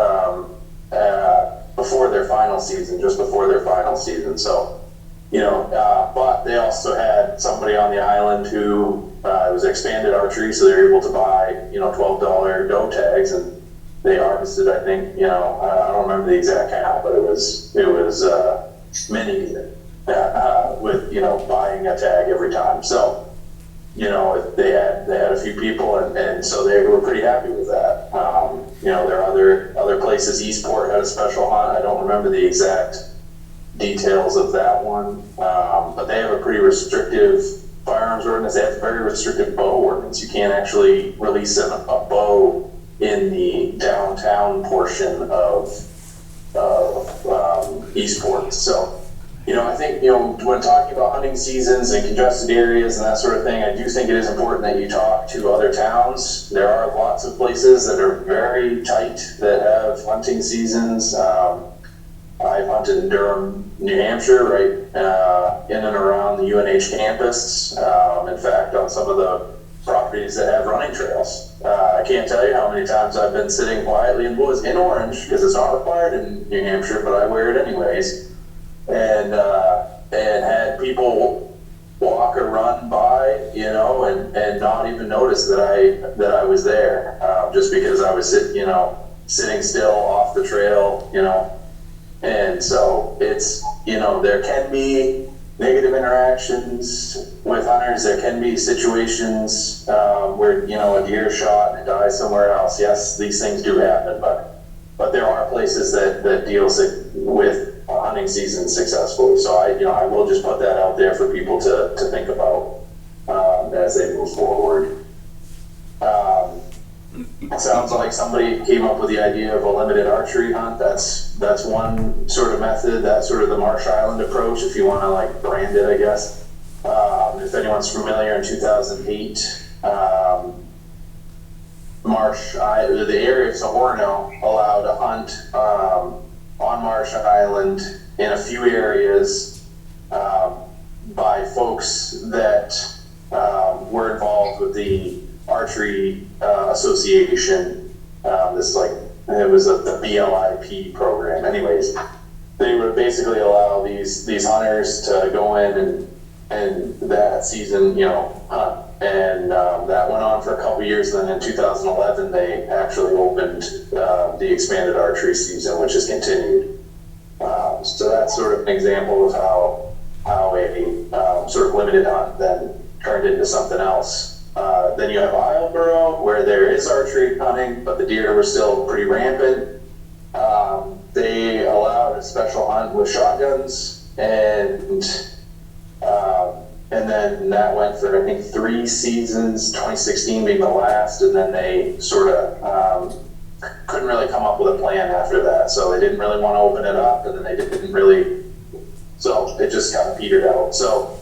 before their final season, just before their final season. So, but they also had somebody on the island who it was expanded archery, so they were able to buy $12 doe tags, and they harvested, I think, I don't remember the exact count, but it was many with buying a tag every time. So they had a few people, and so they were pretty happy with that. There are other places. Eastport had a special hunt. I don't remember the exact details of that one, but they have a pretty restrictive firearms ordinance. They have a very restrictive bow ordinance. You can't actually release a bow in the downtown portion of Eastport. So, I think, when talking about hunting seasons and congested areas and that sort of thing, I do think it is important that you talk to other towns. There are lots of places that are very tight that have hunting seasons. I've hunted in Durham, New Hampshire, right in and around the UNH campus. In fact, on some of the properties that have running trails. I can't tell you how many times I've been sitting quietly in woods in Orange, because it's not required in New Hampshire, but I wear it anyways. And had people walk or run by, and not even notice that I was there, just because I was sitting still off the trail, and so it's, there can be negative interactions with hunters. There can be situations where, a deer is shot and it dies somewhere else. Yes, these things do happen, but there are places that deal with hunting season successfully. So I will just put that out there for people to think about as they move forward. It sounds like somebody came up with the idea of a limited archery hunt. That's one sort of method. That's sort of the Marsh Island approach, if you want to like brand it, I guess. If anyone's familiar, in 2008, the area of Sohorno allowed a hunt on Marsh Island in a few areas by folks that were involved with the archery association. It was the BLIP program. Anyways, they would basically allow these hunters to go in and that season, hunt. And that went on for a couple years. Then in 2011, they actually opened the expanded archery season, which has continued. So that's sort of an example of how a sort of limited hunt then turned into something else. Then you have Islesboro, where there is archery hunting, but the deer were still pretty rampant. They allowed a special hunt with shotguns, and then that went for, I think, 3 seasons, 2016 being the last, and then they sort of couldn't really come up with a plan after that. So they didn't really want to open it up, and then they didn't really, so it just kind of petered out. So,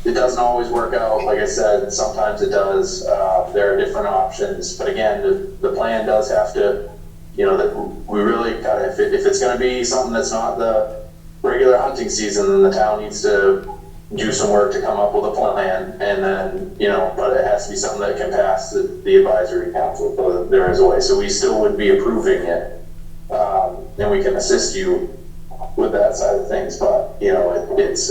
it doesn't always work out. Like I said, sometimes it does. There are different options. But again, the plan does have to, that we really kind of, if it's going to be something that's not the regular hunting season, then the town needs to do some work to come up with a plan. And then, but it has to be something that can pass the advisory council. So there is a way. So we still would be approving it. And we can assist you with that side of things. But, it's,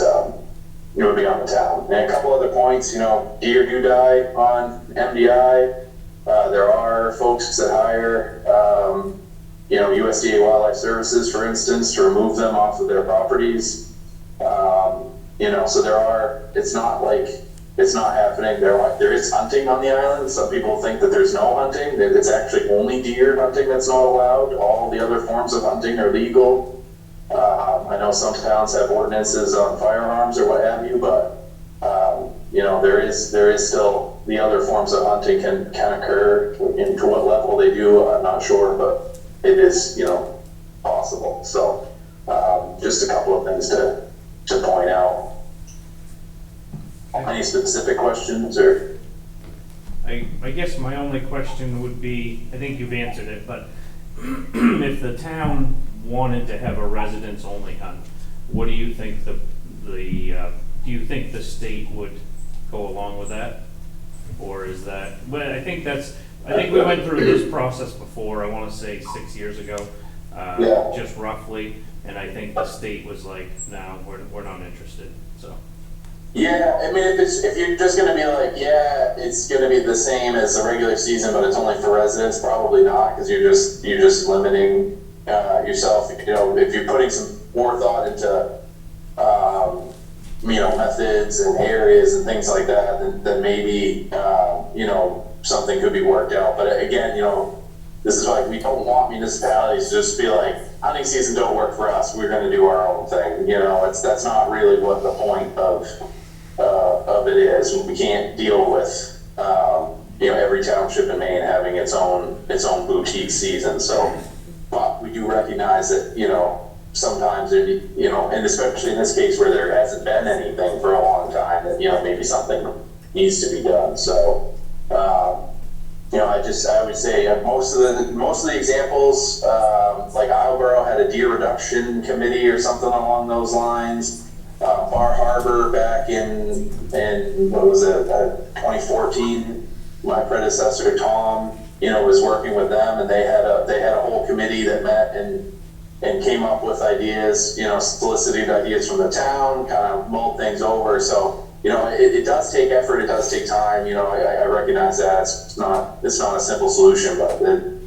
it would be on the town. And a couple other points, deer do die on MDI. There are folks that hire, USDA Wildlife Services, for instance, to remove them off of their properties. So it's not like it's not happening. There is hunting on the island. Some people think that there's no hunting. It's actually only deer hunting that's not allowed. All the other forms of hunting are legal. I know some towns have ordinances on firearms or what have you, but there is still the other forms of hunting can occur. To what level they do, I'm not sure, but it is possible. So just a couple of things to point out. Any specific questions or? I guess my only question would be, I think you've answered it, but if the town wanted to have a residents-only hunt, what do you think do you think the state would go along with that? Or is that, well, I think we went through this process before, I want to say 6 years ago, just roughly, and I think the state was like, no, we're not interested, so. Yeah, I mean, if you're just going to be like, yeah, it's going to be the same as the regular season, but it's only for residents, probably not, because you're just limiting yourself. If you're putting some more thought into methods and areas and things like that, then maybe something could be worked out. But again, this is like, we don't want municipalities to just be like, hunting season don't work for us, we're going to do our own thing. That's not really what the point of it is. We can't deal with every township in Maine having its own boutique season. So, but we do recognize that sometimes and especially in this case where there hasn't been anything for a long time, that maybe something needs to be done. So I would say most of the examples, like Islesboro had a deer reduction committee or something along those lines. Bar Harbor back in what was it, 2014, my predecessor Tom, was working with them, and they had a whole committee that met and came up with ideas, solicited ideas from the town, kind of mulled things over. So it does take effort, it does take time. I recognize that it's not a simple solution, but and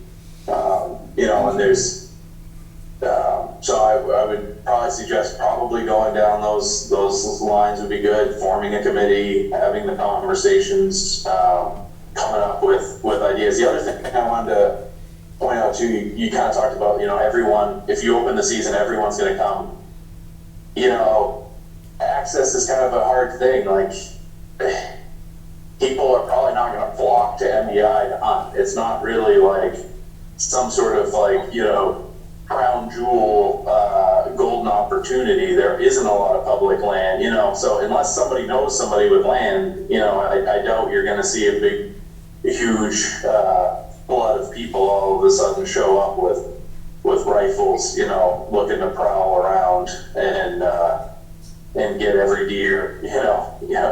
there's So I would probably suggest probably going down those lines would be good, forming a committee, having the conversations, coming up with ideas. The other thing I wanted to point out too, you kind of talked about, everyone, if you open the season, everyone's gonna come. Access is kind of a hard thing, like, people are probably not gonna flock to MDI to hunt. It's not really like some sort of like, crown jewel, golden opportunity. There isn't a lot of public land, so unless somebody knows somebody with land, I doubt you're gonna see a huge, flood of people all of a sudden show up with rifles, looking to prowl around and get every deer,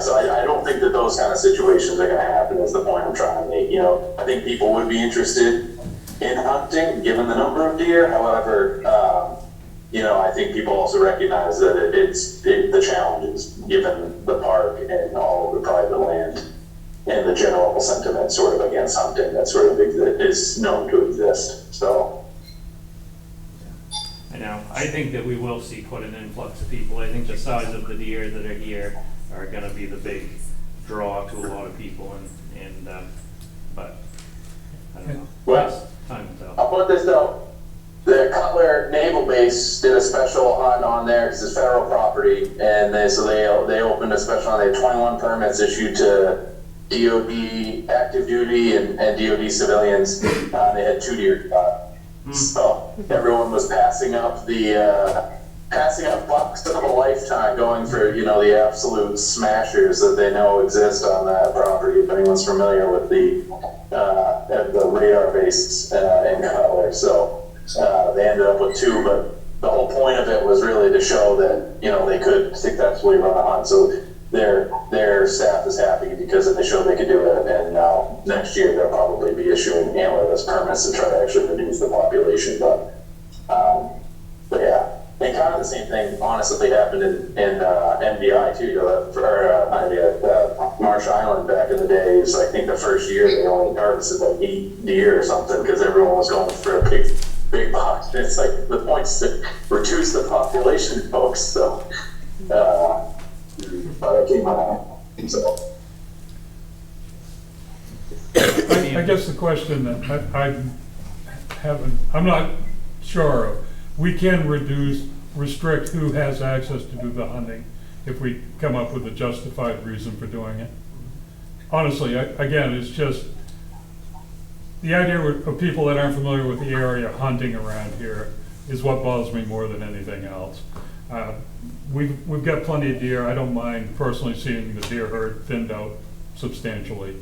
so I don't think that those kind of situations are gonna happen, is the point I'm trying to make. I think people would be interested in hunting, given the number of deer. However, I think people also recognize that the challenges, given the park and all of the private land and the general sentiment sort of against hunting that sort of is known to exist, so. I know, I think that we will see quite an influx of people. I think the size of the deer that are here are gonna be the big draw to a lot of people, but, I don't know. Well, Time to tell. I'll put this though, the Cutler Naval Base did a special hunt on there because it's federal property, and they opened a special hunt. They had 21 permits issued to DOD active duty and DOD civilians. They had 2 deer shot. So everyone was passing up bucks of a lifetime, going for the absolute smashers that they know exist on that property. If anyone's familiar with the radar bases in Cutler, so they ended up with 2. But the whole point of it was really to show that they could successfully run a hunt. So their staff is happy because they showed they could do it, and now next year they'll probably be issuing antlerless permits to try to actually reduce the population. But yeah, and kind of the same thing honestly happened in MDI too, Marsh Island back in the days. I think the first year they only harvested like 8 deer or something because everyone was going for a big box. And it's like the point's to reduce the population, folks. So. But I came out, so. I guess the question that I'm not sure of, we can restrict who has access to do the hunting if we come up with a justified reason for doing it. Honestly, again, it's just the idea of people that aren't familiar with the area hunting around here is what bothers me more than anything else. We've got plenty of deer. I don't mind personally seeing the deer herd thinned out substantially.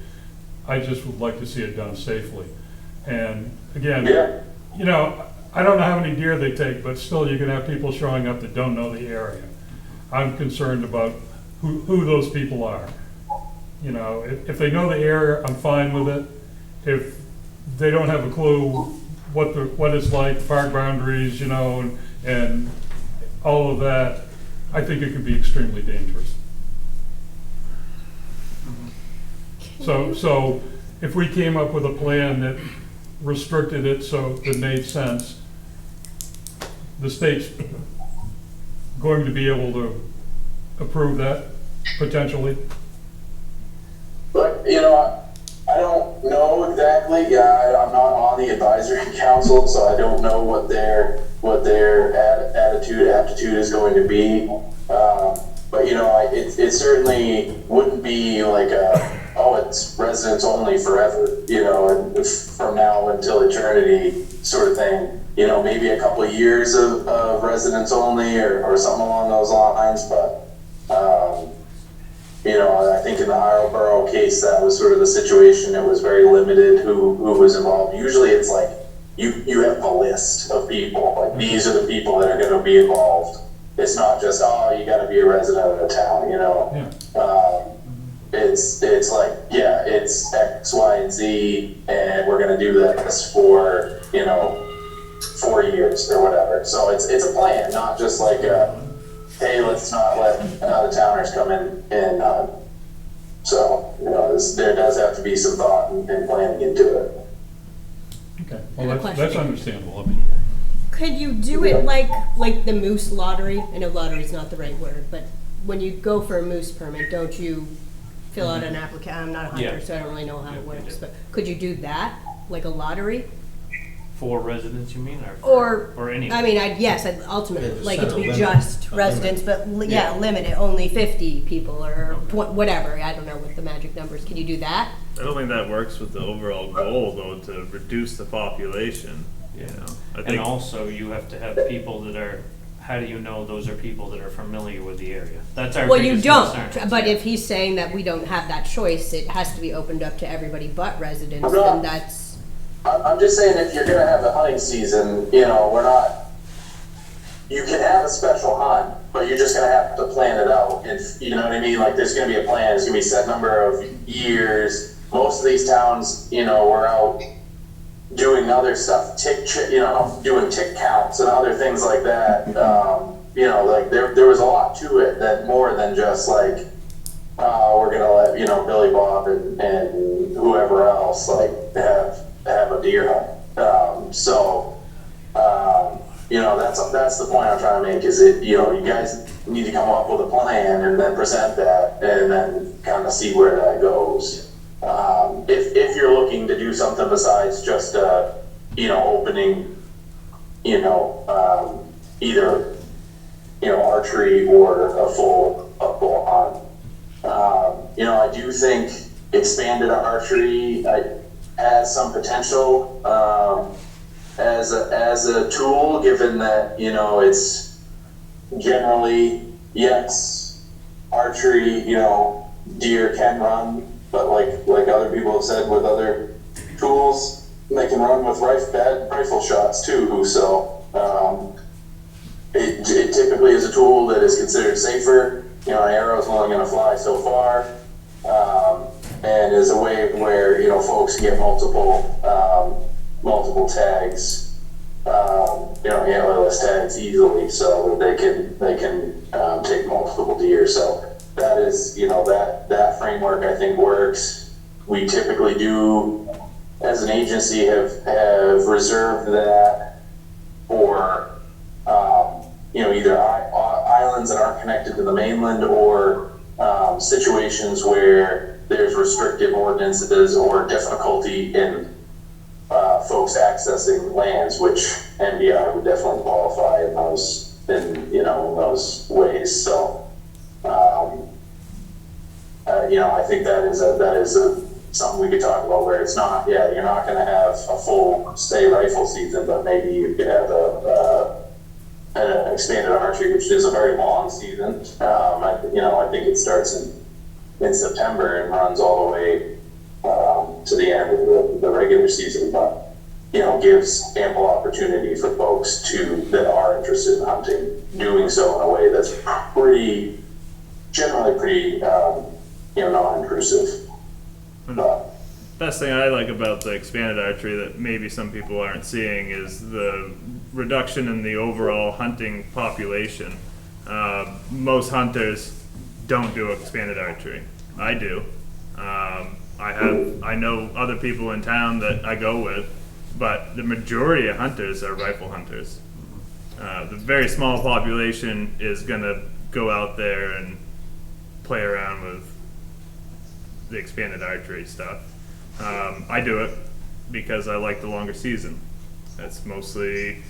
I just would like to see it done safely. And again, I don't know how many deer they take, but still you can have people showing up that don't know the area. I'm concerned about who those people are. If they know the area, I'm fine with it. If they don't have a clue what it's like, park boundaries, and all of that, I think it could be extremely dangerous. So if we came up with a plan that restricted it so it made sense, the state's going to be able to approve that, potentially? But, I don't know exactly. I'm not on the advisory council, so I don't know what their aptitude is going to be. But it certainly wouldn't be like it's residents only forever, and from now until eternity sort of thing. Maybe a couple of years of residents only or something along those lines. But I think in the Islesboro case, that was sort of the situation. It was very limited who was involved. Usually it's like you have a list of people, like these are the people that are going to be involved. It's not just, you got to be a resident of the town, Yeah. It's like, it's X, Y, and Z, and we're going to do this for, 4 years or whatever. So it's a plan, not just like hey, let's not let out-of-towners come in and so, there does have to be some thought and planning into it. Okay, well, that's understandable. Could you do it like the moose lottery? I know lottery's not the right word, but when you go for a moose permit, don't you fill out an application? I'm not a hunter, Yeah. so I don't really know how Yeah, it we works, do. but could you do that, like a lottery? For residents, you mean, or any? I mean, I'd ultimately, Yeah, just like set it to a be limit. just A residents, but Yeah. limit it, only 50 people or Okay. whatever. I don't know what the magic numbers. Can you do that? I don't think that works with the overall goal, though, to reduce the population, you know? I And think, also, you have to have people that are, how do you know those are people that are familiar with the area? That's our Well, you biggest don't, concern. but if he's saying that we don't have that choice, it has to be opened up to everybody but residents, I'm not- then that's, I'm just saying, if you're gonna have the hunting season, you know, you can have a special hunt, but you're just gonna have to plan it out, and, you know what I mean? Like, there's gonna be a plan, there's gonna be a set number of years. Most of these towns, you know, were out doing other stuff, doing tick counts and other things like that. You know, like, there was a lot to it, that more than just like, we're gonna let, you know, Billy Bob and whoever else, like, have a deer hunt. You know, that's the point I'm trying to make, is it, you know, you guys need to come up with a plan and then present that and then kind of see where that goes. If you're looking to do something besides just, you know, opening, you know, either, you know, archery or a full hunt. You know, I do think expanded archery has some potential, as a tool, given that, you know, it's generally, yes, archery, you know, deer can run, but like other people have said with other tools, they can run with rifle shots too, so it typically is a tool that is considered safer. You know, an arrow is only going to fly so far, and is a way where, you know, folks can get multiple tags, you know, antlerless tags easily, so that they can take multiple deer. So that is, you know, that framework I think works. We typically do, as an agency, have reserved that for, you know, either islands that aren't connected to the mainland, or situations where there's restrictive ordinances or difficulty in folks accessing lands, which MDI would definitely qualify in those ways. So, you know, I think that is something we could talk about, where it's not, you're not going to have a full rifle season, but maybe you could have an expanded archery, which is a very long season. I think it starts in September and runs all the way to the end of the regular season, but, you know, gives ample opportunity for folks that are interested in hunting, doing so in a way that's generally pretty, you know, non-intrusive. best thing I like about the expanded archery that maybe some people aren't seeing is the reduction in the overall hunting population. Most hunters don't do expanded archery. I do. I know other people in town that I go with, but the majority of hunters are rifle hunters. The very small population is gonna go out there and play around with the expanded archery stuff. I do it because I like the longer season. That's mostly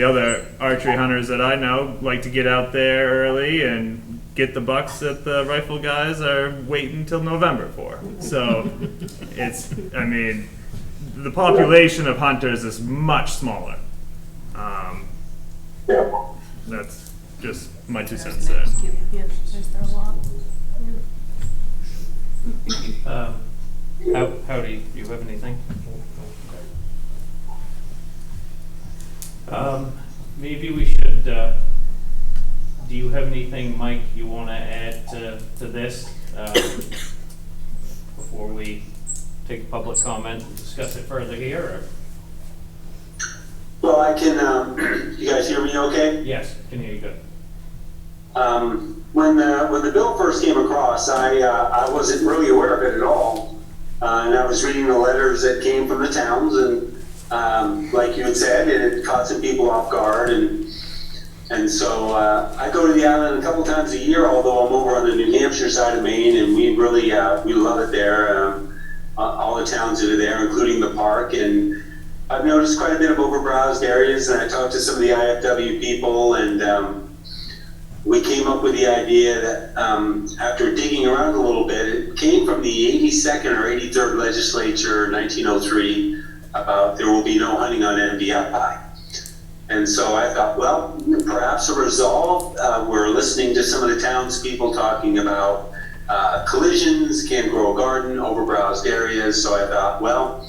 other archery hunters that I know like to get out there early and get the bucks that the rifle guys are waiting till November for. So the population of hunters is much smaller. That's just my 2 cents there. Howdy, do you have anything? Maybe we should, do you have anything, Mike, you wanna add to this, before we take public comment and discuss it further here, or? Well, I can, you guys hear me okay? Yes, can hear you good. When the bill first came across, I wasn't really aware of it at all. And I was reading the letters that came from the towns, and like you had said, it caught some people off guard, and so I go to the island a couple times a year, although I'm over on the New Hampshire side of Maine, and we really we love it there. All the towns that are there, including the park, and I've noticed quite a bit of overbrowsed areas, and I talked to some of the IFW people, and we came up with the idea that after digging around a little bit, it came from the 82nd or 83rd legislature, 1903, about there will be no hunting on NBI. And so I thought, well, perhaps a resolve. We're listening to some of the townspeople talking about collisions, can't grow a garden, overbrowsed areas. So I thought, well,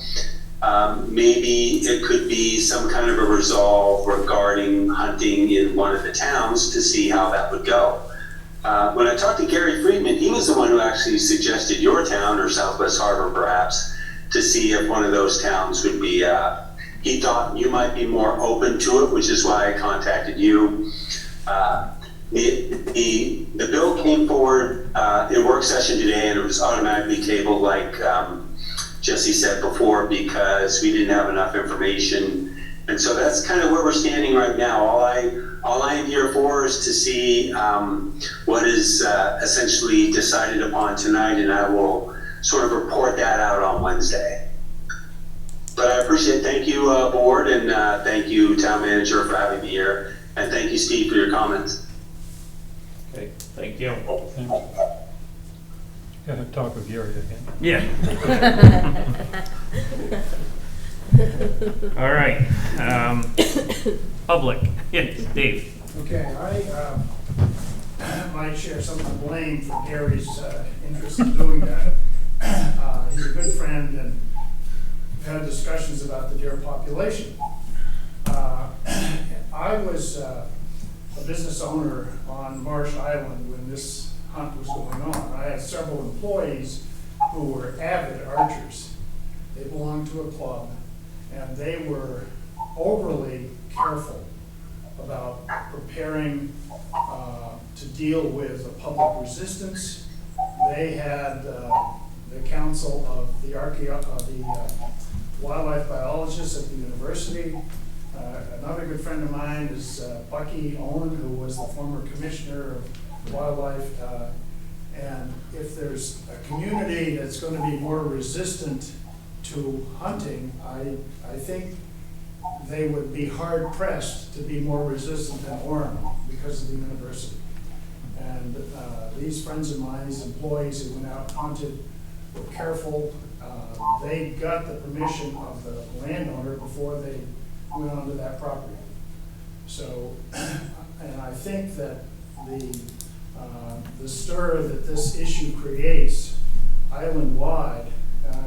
maybe it could be some kind of a resolve regarding hunting in one of the towns to see how that would go. When I talked to Gary Friedman, he was the one who actually suggested your town, or Southwest Harbor perhaps, to see if one of those towns would be, he thought you might be more open to it, which is why I contacted you. The bill came forward in work session today, and it was automatically tabled, like Jesse said before, because we didn't have enough information. And so that's kind of where we're standing right now. All I am here for is to see what is essentially decided upon tonight, and I will sort of report that out on Wednesday. But I appreciate, thank you, board, and thank you, town manager, for having me here, and thank you, Steve, for your comments. Okay, thank you. Yeah, talk with Gary again. Yeah. All right, public, yes, Dave. Okay, I might share some of the blame for Gary's interest in doing that. He's a good friend, and we've had discussions about the deer population. I was a business owner on Marsh Island when this hunt was going on. I had several employees who were avid archers. They belonged to a club, and they were overly careful about preparing to deal with the public resistance. They had the council of the wildlife biologists at the university. Another good friend of mine is Bucky Owen, who was the former commissioner of wildlife. And if there's a community that's going to be more resistant to hunting, I think they would be hard pressed to be more resistant than Orem because of the university. And these friends of mine, these employees who went out and hunted, were careful. They got the permission of the landowner before they went onto that property. So, and I think that the stir that this issue creates island-wide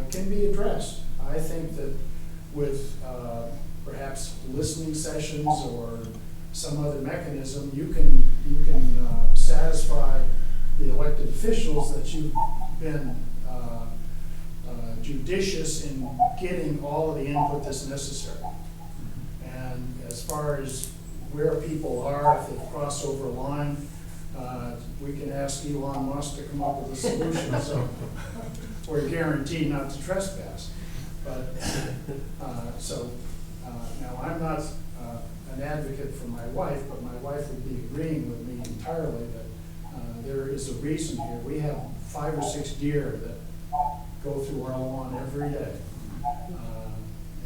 can be addressed. I think that with perhaps listening sessions or some other mechanism, you can satisfy the elected officials that you've been judicious in getting all of the input that's necessary. And as far as where people are, if they've crossed over a line, we can ask Elon Musk to come up with a solution, so we're guaranteed not to trespass. But now I'm not an advocate for my wife, but my wife would be agreeing with me entirely that there is a reason here. We have 5 or 6 deer that go through our lawn every day,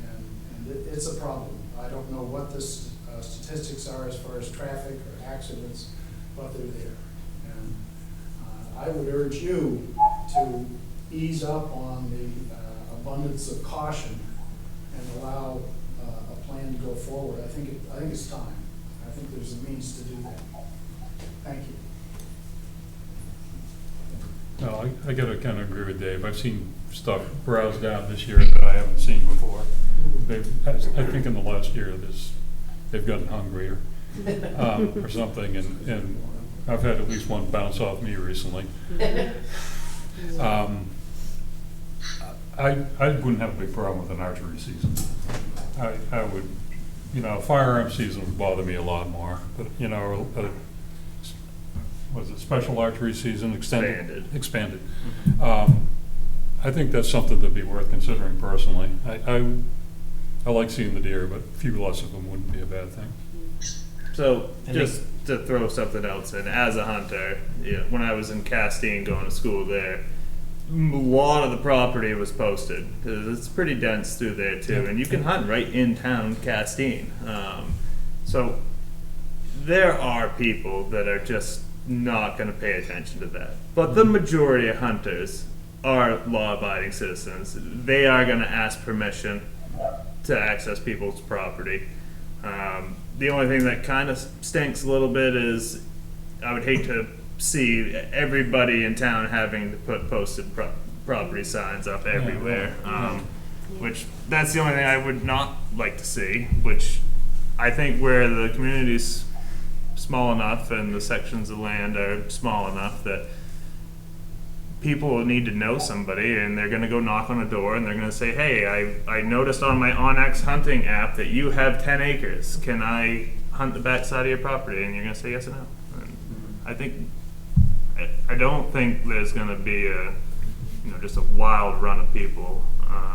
and it's a problem. I don't know what the statistics are as far as traffic or accidents, but they're there. And I would urge you to ease up on the abundance of caution and allow a plan to go forward. I think it's time. I think there's a means to do that. Thank you. No, I gotta kind of agree with Dave. I've seen stuff browsed down this year that I haven't seen before. I think in the last year they've gotten hungrier or something, and I've had at least one bounce off me recently. I wouldn't have a big problem with an archery season. I would, firearm season would bother me a lot more, but, was it special archery season, expanded? I think that's something that'd be worth considering personally. I like seeing the deer, but a few less of them wouldn't be a bad thing. So just to throw something else in, as a hunter, when I was in Castine going to school there, a lot of the property was posted because it's pretty dense through there too, and you can hunt right in town, Castine. So there are people that are just not going to pay attention to that, but the majority of hunters are law-abiding citizens. They are going to ask permission to access people's property. The only thing that kind of stinks a little bit is I would hate to see everybody in town having to put posted property signs up everywhere, which that's the only thing I would not like to see, which I think where the community's small enough and the sections of land are small enough that people will need to know somebody, and they're going to go knock on a door and they're going to say, hey, I noticed on my Onyx hunting app that you have 10 acres. Can I hunt the backside of your property? And you're going to say yes or no. And I don't think there's going to be just a wild run of people.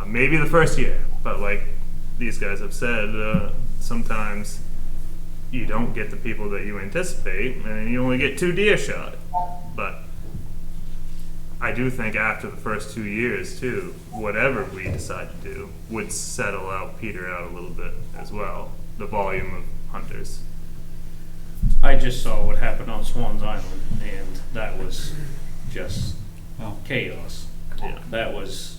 Maybe the first year, but like these guys have said, sometimes you don't get the people that you anticipate, and you only get 2 deer shot. But I do think after the first 2 years too, whatever we decide to do would settle out, peter out a little bit as well, the volume of hunters. I just saw what happened on Swans Island, and that was just chaos. Yeah. That was,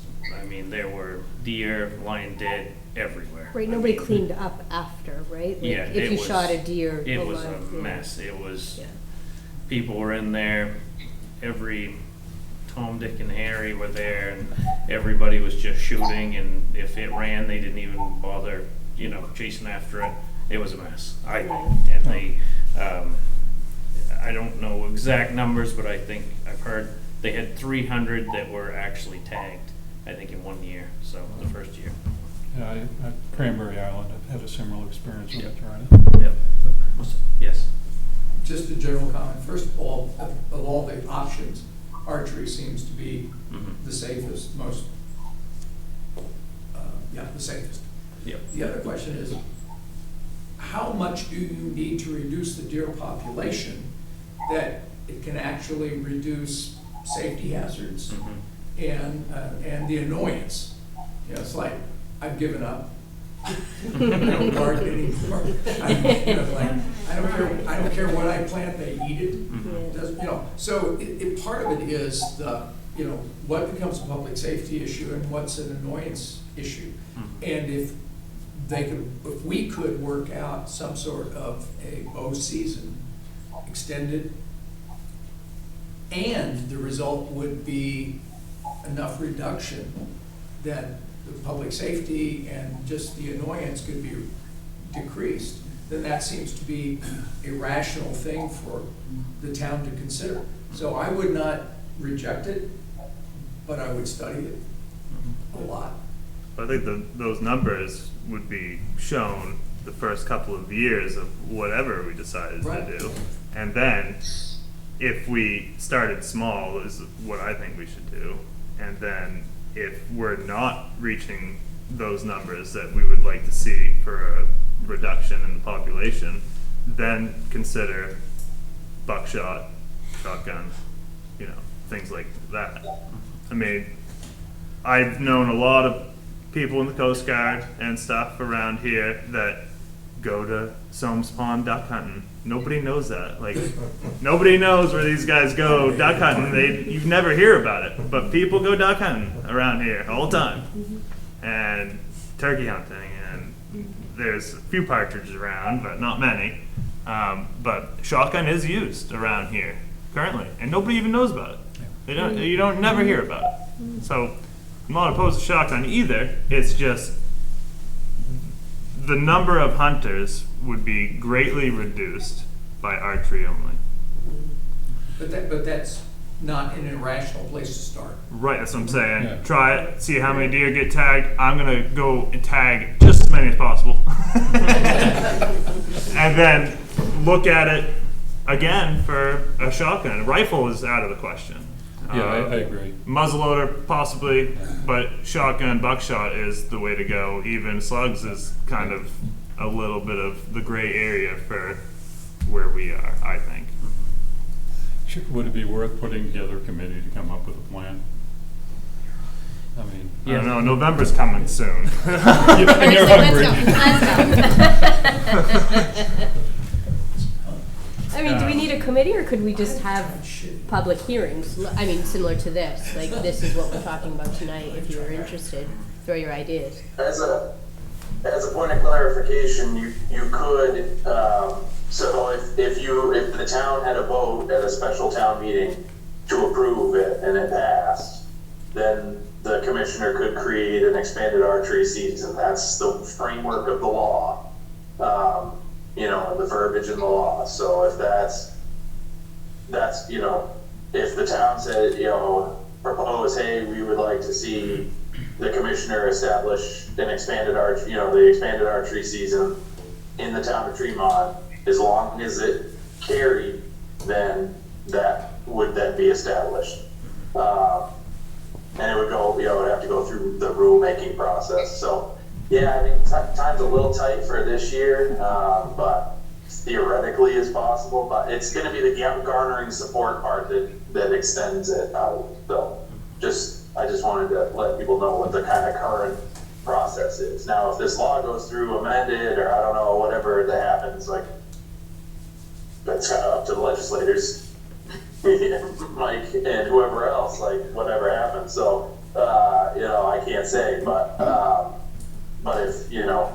there were deer lying dead everywhere. Right, nobody cleaned up after, right? Like, Yeah, if you shot a deer it was a alive, yeah. mess. It was, Yeah. people were in there, every Tom, Dick, and Harry were there, and everybody was just shooting, and if it ran, they didn't even bother, chasing after it. It was a mess, I think. And they, I don't know exact numbers, but I think I've heard they had 300 that were actually tagged, I think, in 1 year, so the first year. Yeah, at Cranberry Island, I've had a similar experience when I tried it. Yep. Yes. Just a general comment. First of all the options, archery seems to be the safest, most, the safest. Yep. The other question is, how much do you need to reduce the deer population that it can actually reduce safety hazards and the annoyance? It's like, I've given up. I don't bark anymore. I don't care what I plant, they eat it. So part of it is what becomes a public safety issue and what's an annoyance issue. And if we could work out some sort of a bow season extended, and the result would be enough reduction that the public safety and just the annoyance could be decreased, then that seems to be a rational thing for the town to consider. So I would not reject it, but I would study it a lot. I think those numbers would be shown the first couple of years of whatever we decided to do. And then if we started small is what I think we should do. And then if we're not reaching those numbers that we would like to see for a reduction in the population, then consider buckshot, shotgun, things like that. I've known a lot of people in the Coast Guard and stuff around here that go to Soames Pond duck hunting. Nobody knows that. Nobody knows where these guys go duck hunting. You never hear about it, but people go duck hunting around here all the time, and turkey hunting, and there's a few partridges around, but not many. But shotgun is used around here currently, and nobody even knows about it. You don't never hear about it. So I'm not opposed to shotgun either. It's just the number of hunters would be greatly reduced by archery only. But that's not an irrational place to start. Right, that's what I'm saying. Yeah. Try it, see how many deer get tagged. I'm gonna go and tag just as many as possible. And then look at it again for a shotgun. A rifle is out of the question. Yeah, I agree. Muzzleloader possibly, but shotgun, buckshot is the way to go. Even slugs is kind of a little bit of the gray area for where we are, I think. Would it be worth putting together a committee to come up with a plan? I mean, I don't know, November's coming soon. and you're hungry. I mean, do we need a committee, or could we just have public hearings? I mean, similar to this, like, this is what we're talking about tonight, if you were interested, throw your ideas. As a point of clarification, you could, so if the town had a vote at a special town meeting to approve it and it passed, then the commissioner could create an expanded archery season. That's the framework of the law, you know, the verbiage in the law. So if that's, you know, if the town said, you know, propose, hey, we would like to see the commissioner establish an expanded the expanded archery season in the town of Tremont, as long as it carried, then that would then be established. And it would go, you know, it would have to go through the rulemaking process. So, yeah, I mean, time's a little tight for this year, but theoretically is possible. But it's going to be the garnering support part that extends it out. So, I just wanted to let people know what the kind of current process is. Now, if this law goes through amended, or I don't know, whatever that happens, like, that's kind of up to the legislators. Mike and whoever else, like, whatever happens. So, you know, I can't say, but if, you know,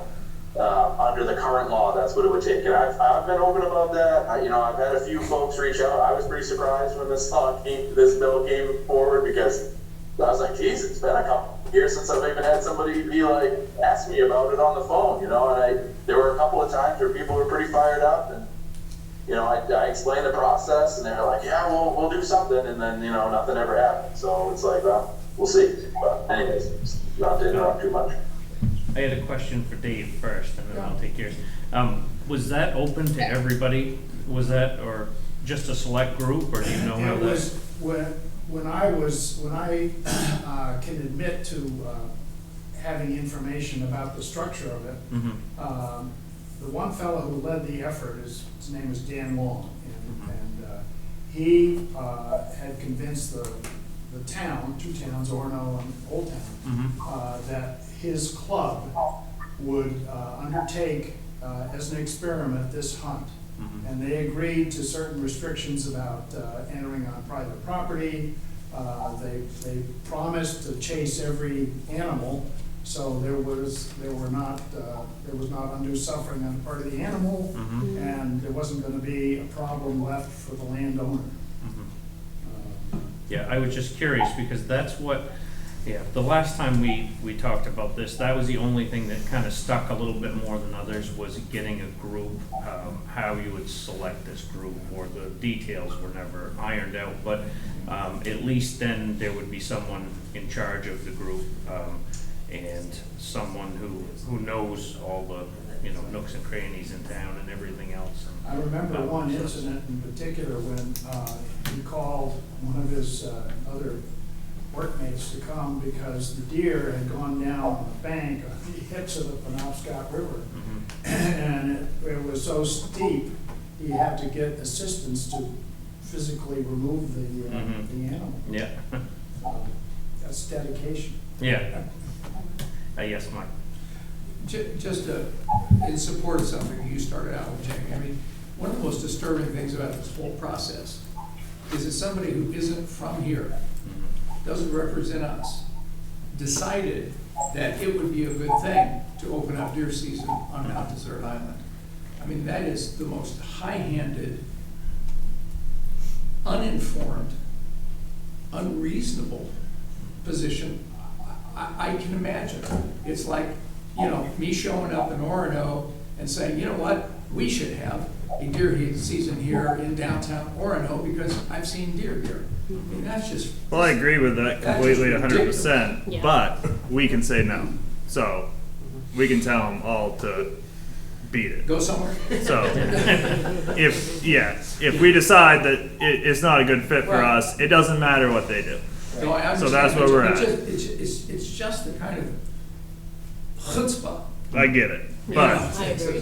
under the current law, that's what it would take. And I've been open about that. You know, I've had a few folks reach out. I was pretty surprised when this bill came forward, because I was like, geez, it's been a couple years since I've even had somebody be like, ask me about it on the phone, you know, and there were a couple of times where people were pretty fired up, and you know, I explained the process, and they were like, yeah, we'll do something, and then, you know, nothing ever happened. So it's like, well, we'll see. But anyways, not to interrupt too much. I had a question for Dave first, and then I'll take yours. Was that open to everybody? Was that, or just a select group, or do you know how It that? was, when I can admit to having information about the structure of it, Mm-hmm. The one fellow who led the effort, his name is Dan Long, and he had convinced the town, two towns, Orono and Old Town, that his club would undertake as an experiment this hunt. And they agreed to certain restrictions about entering on private property. They promised to chase every animal, so there was not undue suffering on the part of the animal, and there wasn't going to be a problem left for the landowner. Yeah, I was just curious, because that's what, the last time we talked about this, that was the only thing that kind of stuck a little bit more than others, was getting a group, how you would select this group, or the details were never ironed out, but at least then there would be someone in charge of the group, and someone who knows all the, you know, nooks and crannies in town and everything else. I remember one incident in particular when he called one of his other workmates to come because the deer had gone down on the bank on the hips of the Penobscot River. And it was so steep, he had to get assistance to physically remove the animal. Yeah. That's dedication. Yeah. Yes, Mike. Just in support of something you started out with, Jamie, I mean, one of the most disturbing things about this whole process is that somebody who isn't from here, doesn't represent us, decided that it would be a good thing to open up deer season on Mount Desert Island. I mean, that is the most high-handed, uninformed, unreasonable position I can imagine. It's like, you know, me showing up in Orono and saying, you know what, we should have a deer season here in downtown Orono because I've seen deer here. I mean, that's just... Well, I agree with that completely, 100%, Yeah. but we can say no. So we can tell them all to beat it. Go somewhere. So, if we decide that it's not a good fit for Right. us, it doesn't matter what they do. No, I So understand. that's where we're It's at. just- It's just the kind of chutzpah. I get it, you but know, I agree.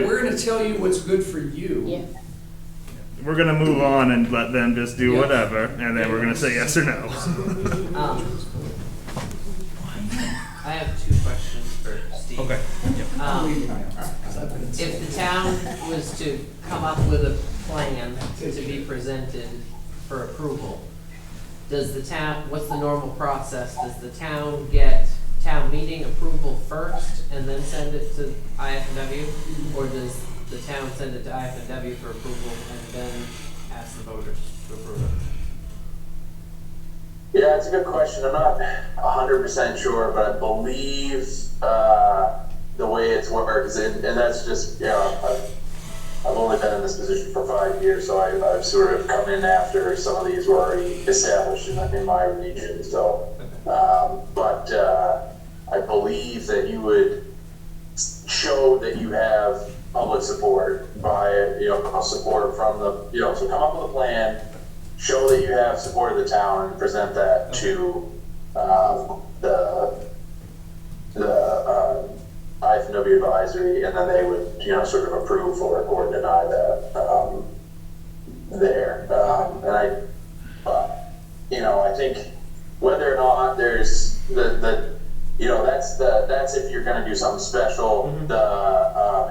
We're gonna tell you what's good for you. Yeah. we're gonna move on and let them just do whatever, and then we're gonna say yes or no. I have two questions for Steve. Okay. If the town was to come up with a plan to be presented for approval, does the town, what's the normal process? Does the town get town meeting approval first and then send it to IFNW? Or does the town send it to IFNW for approval and then ask the voters to approve it? Yeah, it's a good question. I'm not 100% sure, but I believe the way it's worked, and that's just, I've only been in this position for 5 years, so I've sort of come in after some of these were already established in my region. So, but I believe that you would show that you have public support by, support from the, so come up with a plan, show that you have support of the town, and present that to the IFNW advisory, and then they would, sort of approve or deny that there. I think whether or not there's that's if you're going to do something special.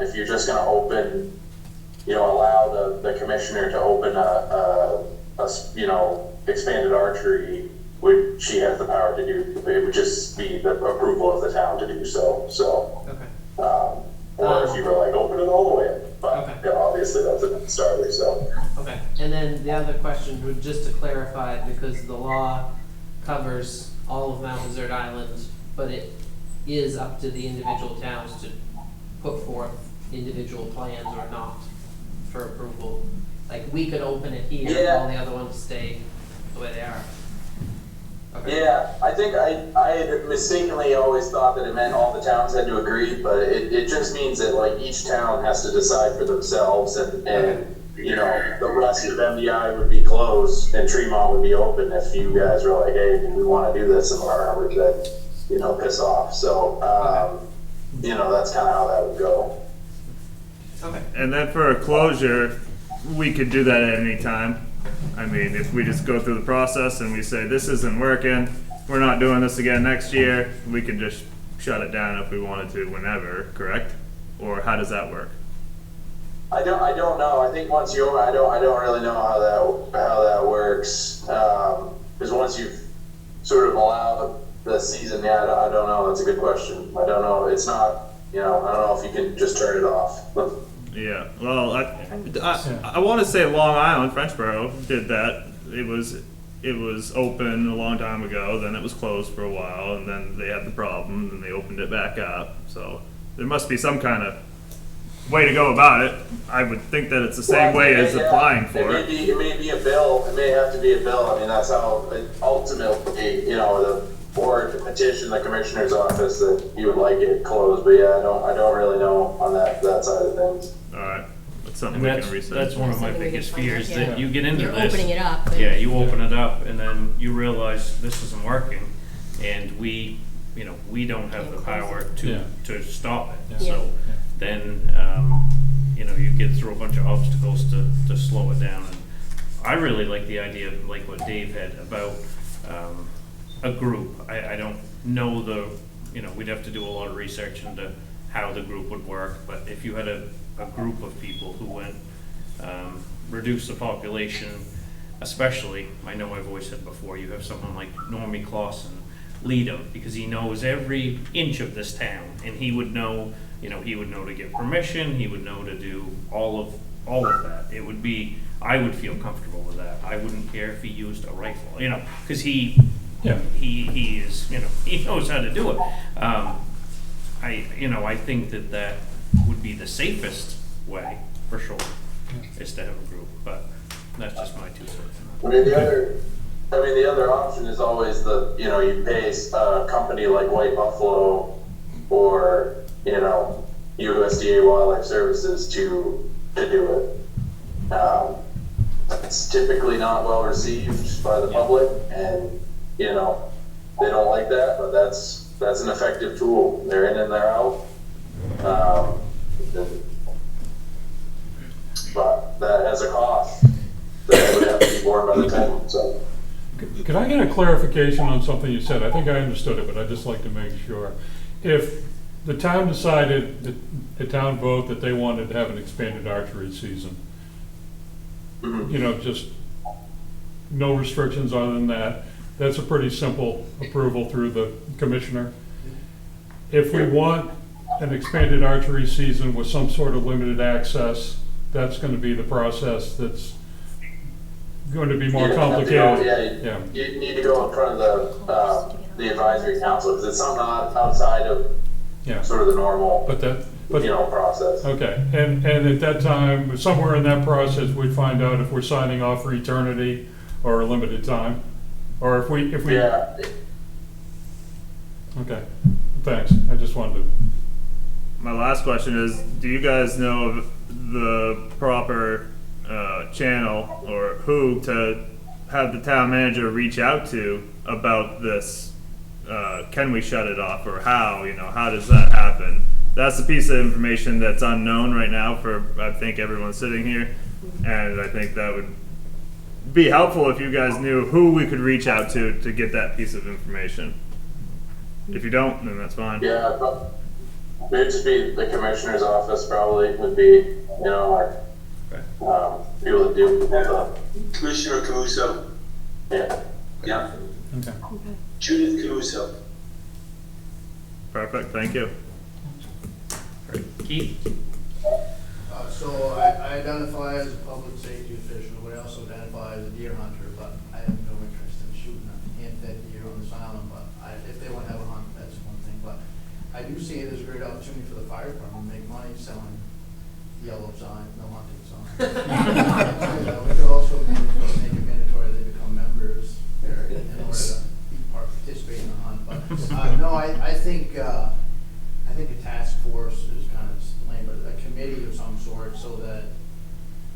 If you're just going to open, allow the commissioner to open a expanded archery, which she has the power to do. It would just be the approval of the town to do so. Okay. Or if you were like, open it all the way in. But Okay. obviously that's a starter, so. Okay, and then the other question would, just to clarify, because the law covers all of Mount Desert Island, but it is up to the individual towns to put forth individual plans or not for approval. Like, we could open it here, and all the other ones stay the way they are. Okay. Yeah, I think I had mistakenly always thought that it meant all the towns had to agree, but it just means that like each town has to decide for themselves, and the rest of MDI would be closed and Tremont would be open if you guys were like, hey, we want to do this, and we're then piss off. So that's kind of how that would go. Okay. And then for a closure, we could do that at any time. I mean, if we just go through the process and we say, this isn't working, we're not doing this again next year, we can just shut it down if we wanted to whenever, correct? Or how does that work? I don't know. I think once you're, I don't really know how that works. Because once you've sort of allowed the season, I don't know. That's a good question. I don't know. It's not, I don't know if you can just turn it off. Yeah, well, I want to say Long Island, Frenchboro did that. It was open a long time ago, then it was closed for a while, and then they had the problem, and they opened it back up. So there must be some kind of way to go about it. I would think that it's the same way as applying for it. It may be a bill. It may have to be a bill. I mean, that's how ultimately, the board to petition the commissioner's office that you would like it closed. But I don't really know on that side of things. All right, that's something And we can research. that's one of my Something we biggest can find out, fears, yeah. that you get into You're this. opening it up. and- Yeah, you open it up and then you realize this isn't working, and we don't have the power to stop it. Yeah. So then, you get through a bunch of obstacles to slow it down. And I really like the idea of like what Dave had about a group. I don't know we'd have to do a lot of research into how the group would work, but if you had a group of people who went, reduce the population, especially, I know I've always said before, you have someone like Normie Clausen lead them, because he knows every inch of this town, and he would know to get permission, he would know to do all of that. It would be, I would feel comfortable with that. I wouldn't care if he used a rifle, because he is, he knows how to do it. I think that would be the safest way, for sure, is to have a group, but that's just my 2 cents. I mean, the other option is always you pay a company like White Buffalo, or, USDA Wildlife Services to do it. It's typically not well received by the public, and they don't like that, but that's an effective tool. They're in and they're out. But that has a cost that would have to be borne by the town, so. Could I get a clarification on something you said? I think I understood it, but I'd just like to make sure. If the town decided, the town vote that they wanted to have an expanded archery season, just no restrictions other than that, that's a pretty simple approval through the commissioner. If we want an expanded archery season with some sort of limited access, that's going to be the process that's going to be more complicated. You need to go in front of the advisory council, because it's something outside of sort of the normal process. Okay, and at that time, somewhere in that process, we'd find out if we're signing off for eternity or a limited time, or if we. Yeah. Okay, thanks. I just wanted to. My last question is, do you guys know of the proper channel or who to have the town manager reach out to about this? Can we shut it off, or how does that happen? That's the piece of information that's unknown right now for, I think, everyone sitting here, and I think that would be helpful if you guys knew who we could reach out to get that piece of information. If you don't, then that's fine. Yeah, but it'd just be the commissioner's office probably would be, people that deal with Commissioner Camuso. Yeah. Yeah. Okay. Judith Camuso. Perfect, thank you. Great. Keith? So I identify as a public safety official, but I also identify as a deer hunter, but I have no interest in shooting a hand-fed deer on this island, but if they want to have a hunt, that's one thing. But I do see it as a great opportunity for the fire department to make money selling yellow signs, no hunting signs. We could also make it mandatory they become members there in order to participate in the hunt. But no, I think a task force is kind of lame, but a committee of some sort, so that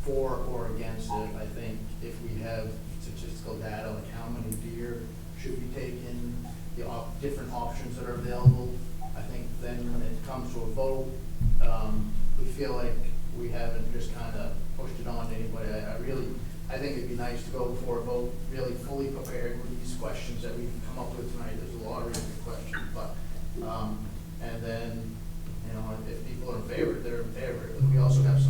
for or against it, I think if we have statistical data, like how many deer should be taken, the different options that are available, I think then when it comes to a vote, we feel like we haven't just kind of pushed it on to anybody. I think it'd be nice to go before a vote really fully prepared with these questions that we've come up with tonight. There's a lot of really good questions, but and then if people are in favor, they're in favor. We also have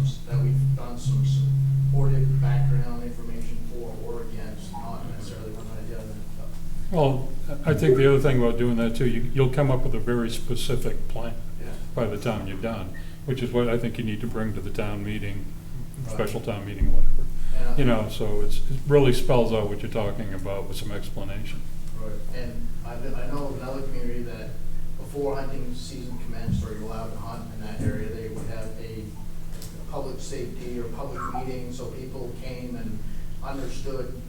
we've done some supportive background information for or against, not necessarily one way or the other. Well, I think the other thing about doing that too, you'll come up with a very specific plan by the time you're done, which is what I think you need to bring to the town meeting, special town meeting, whatever. So it really spells out what you're talking about with some explanation. Right, and I know of another community that before hunting season commenced, or you're allowed to hunt in that area, they would have a public safety or public meeting, so people came and understood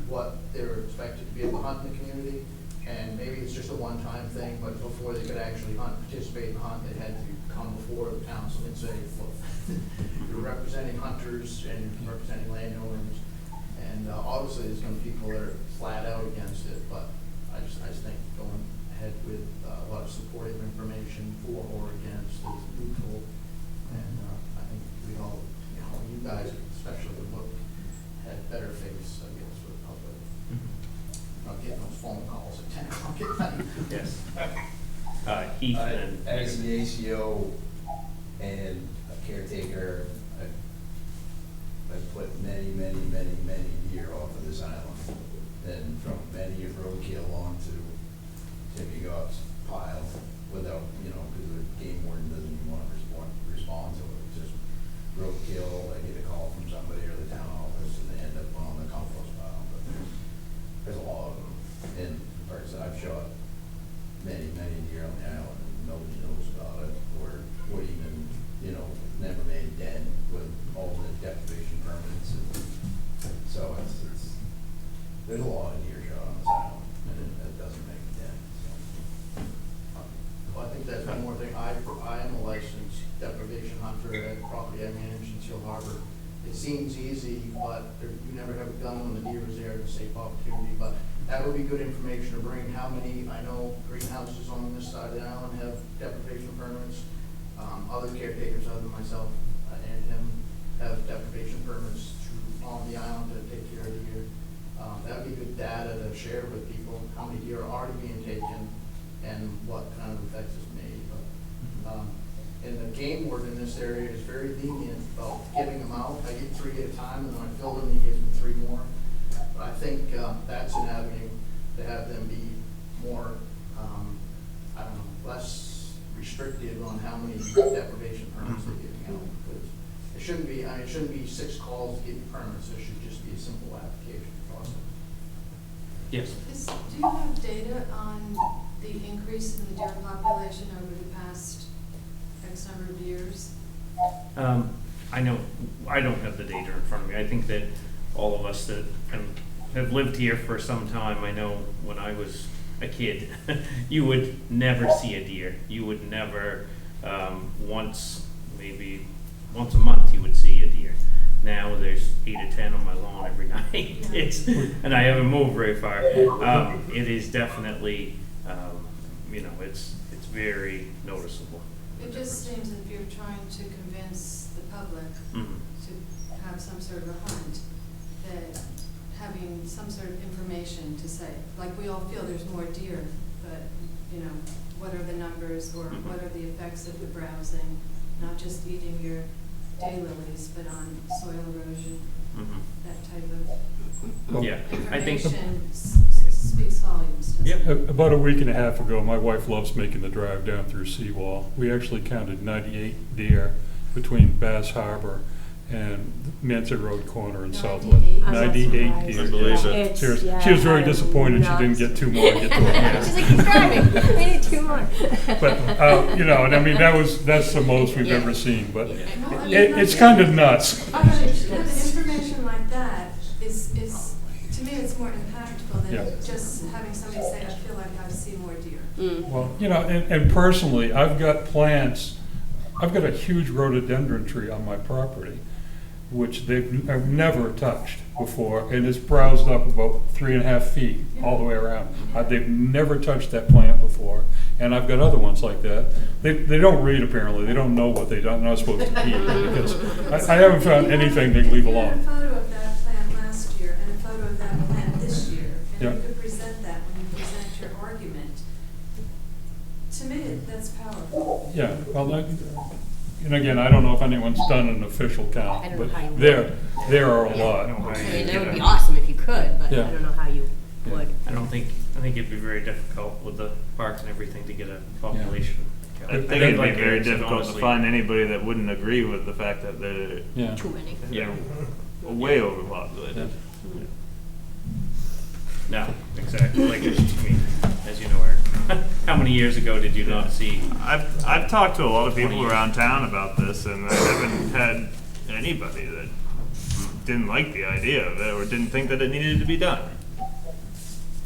what they were expected to be able to hunt in the community. And maybe it's just a one-time thing, but before they could actually participate in the hunt, they had to come before the council and say, look, you're representing hunters and you're representing landowners. And obviously there's going to be people that are flat out against it, but I just think going ahead with a lot of supportive information for or against is neutral. And I think we all, you guys especially, would look at better face, I guess, with the public. Not getting those phone calls at 10 o'clock at night. Yes. Heath and as the ACO and a caretaker, I've put many deer off of this island. And from many of roadkill on to Timmy Goff's pile without, because the game warden doesn't even want to respond to it. It's just roadkill. I get a call from somebody or the town office and they end up on the compost pile. But there's a lot of them. And the parts that I've shot, many deer on the island and nobody knows about it, or even, never made dead with all the deprivation permits. And so there's a lot of deer shot on this island, and it doesn't make it dead. So. Well, I think that's one more thing I I am a licensed deprivation hunter at property I manage in Seal Harbor. It seems easy, but you never have a gun when the deer is there, it's a safe opportunity, but that would be good information to bring. How many, I know greenhouses on this side of the island have deprivation permits. Other caretakers other than myself and him have deprivation permits on the island to take care of deer. That would be good data to share with people, how many deer are already being taken and what kind of effects it's made. But, and the game warden in this area is very lenient about giving them out. I get 3 at a time, and then I fill them, and he gives me 3 more. But I think that's an avenue to have them be more, I don't know, less restrictive on how many deprivation permits they're giving out. Because it shouldn't be, it shouldn't be 6 calls to get you permits. It should just be a simple application process. Yes. Do you have data on the increase in the deer population over the past X number of years? I know, I don't have the data in front of me. I think that all of us that have lived here for some time, I know when I was a kid, you would never see a deer. You would never, maybe once a month you would see a deer. Now there's 8 or 10 on my lawn every night. And I haven't moved very far. It is definitely, it's very noticeable. It just seems if you're trying to convince the public to have some sort of a hunt, that having some sort of information to say, like we all feel there's more deer, but, what are the numbers or what are the effects of the browsing, not just eating your daylilies, but on soil erosion, that type of I think. information speaks volumes. About a week and a half ago, my wife loves making the drive down through Seawall. We actually counted 98 deer between Bass Harbor and Manson Road corner in Southwood. 98 deer. I believe it. Seriously. She was very disappointed she didn't get 2 more to get to her. She's like, keep driving, I need 2 more. But, and I mean, that's the most we've ever seen, but it's kind of nuts. The information like that is, to me, it's more impactful than just having somebody say, I feel like I see more deer. Well, and personally, I've got plants, I've got a huge rhododendron tree on my property, which I've never touched before, and it's browsed up about 3.5 feet all the way around. They've never touched that plant before, and I've got other ones like that. They don't read, apparently. They don't know what they're not supposed to keep, because I haven't found anything they leave alone. You had a photo of that plant last year and a photo of that plant this year, and you could present that when you present your argument. To me, that's powerful. Yeah, well, and again, I don't know if anyone's done an official count, but there are a lot. I mean, that would be awesome if you could, but I don't know how you would. I think it'd be very difficult with the parks and everything to get a population. I think it'd be very difficult to find anybody that wouldn't agree with the fact that they're Too many. way overpopulated. No, exactly. Like, as you know, Eric, how many years ago did you not see? I've talked to a lot of people around town about this, and I haven't had anybody that didn't like the idea of it or didn't think that it needed to be done.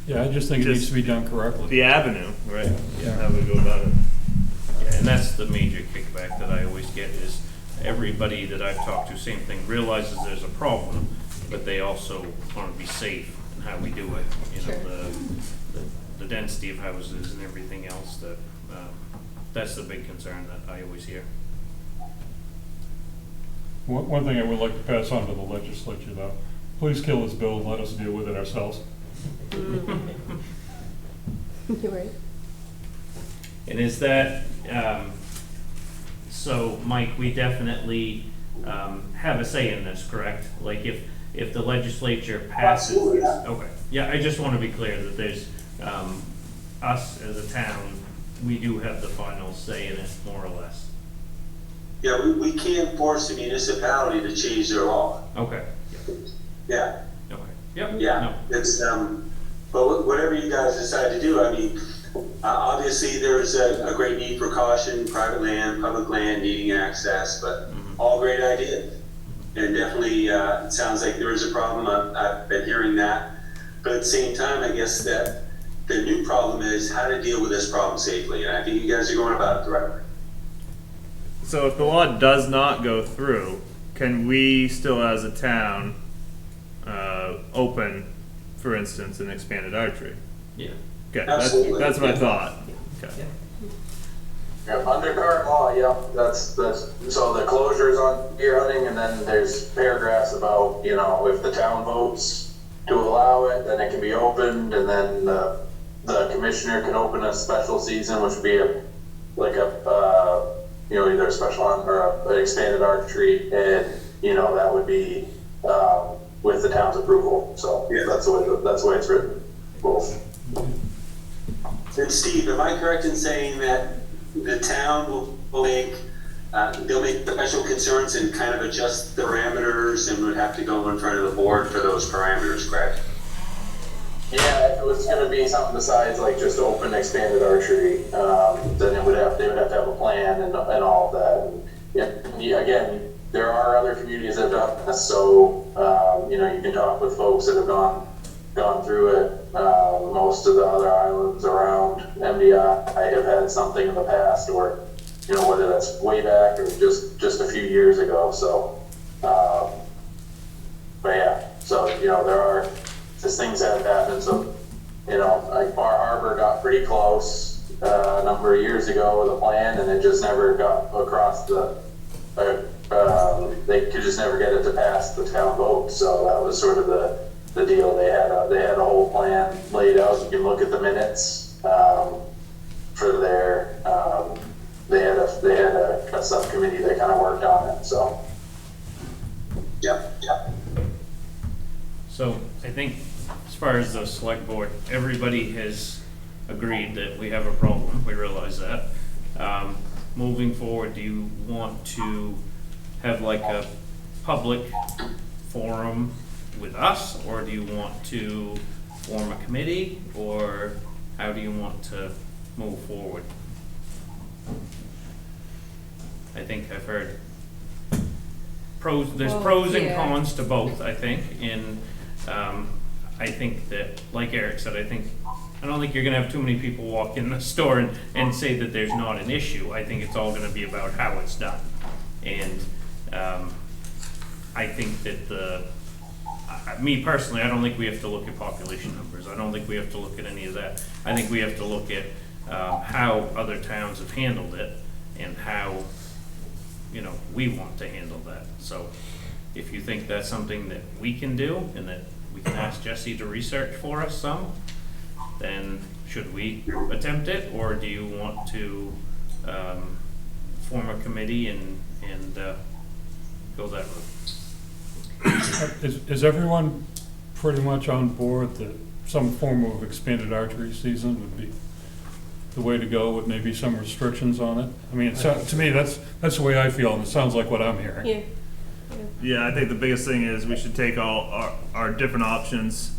Yeah, I just think it needs to be done correctly. The avenue, right? How we go about it. Yeah, and that's the major kickback that I always get is everybody that I've talked to, same thing, realizes there's a problem, but they also want to be safe in how we do it. The density of houses and everything else, that's the big concern that I always hear. One thing I would like to pass on to the legislature, though, please kill this bill and let us deal with it ourselves. You're right. And is that, so Mike, we definitely have a say in this, correct? Like if the legislature passes this? Okay, yeah, I just want to be clear that there's, us as a town, we do have the final say in it, more or less. Yeah, we can't force a municipality to change their law. Okay. Yeah. Okay. Yep. Yeah, it's, but whatever you guys decide to do, I mean, obviously there's a great need for caution, private land, public land needing access, but all great ideas. And definitely, it sounds like there is a problem. I've been hearing that. But at the same time, I guess that the new problem is how to deal with this problem safely. And I think you guys are going about it the right way. So if the law does not go through, can we still, as a town, open, for instance, an expanded archery? Yeah. Okay, Absolutely. that's what I thought. Okay. Yeah, under current law, yeah, that's, so the closure is on deer hunting, and then there's paragraphs about, you know, if the town votes to allow it, then it can be opened, and then the commissioner can open a special season, which would be you know, either a special hunt or an expanded archery, and, you know, that would be, with the town's approval, so Yeah. that's the way it's written, both. And Steve, am I correct in saying that the town will make, they'll make special concerns and kind of adjust the parameters and would have to go in front of the board for those parameters, correct? Yeah, if it was gonna be something besides like just open expanded archery, then they would have to have a plan and all of that. And yeah, again, there are other communities that have done this, so, you know, you can talk with folks that have gone through it. Most of the other islands around MDI have had something in the past, or, you know, whether that's way back or just a few years ago, so, but yeah, so, you know, there are just things that have happened, so, you know, like Bar Harbor got pretty close, a number of years ago with a plan, and it just never got across they could just never get it to pass the town vote, so that was sort of the deal. They had a whole plan laid out. You can look at the minutes, for their, they had a subcommittee that kind of worked on it, so. Yep. So I think as far as the select board, everybody has agreed that we have a problem. We realize that. Moving forward, do you want to have like a public forum with us, or do you want to form a committee, or how do you want to move forward? I think I've heard there's pros and yeah. cons to both, I think, and I think that, like Eric said, I don't think you're gonna have too many people walk in the store and say that there's not an issue. I think it's all gonna be about how it's done. And I think that me personally, I don't think we have to look at population numbers. I don't think we have to look at any of that. I think we have to look at how other towns have handled it and how, you know, we want to handle that. So if you think that's something that we can do and that we can ask Jesse to research for us some, then should we attempt it, or do you want to form a committee and go that route? Is everyone pretty much on board that some form of expanded archery season would be the way to go, with maybe some restrictions on it? I mean, to me, that's the way I feel, and it sounds like what I'm hearing. Yeah. Yeah, I think the biggest thing is we should take all our different options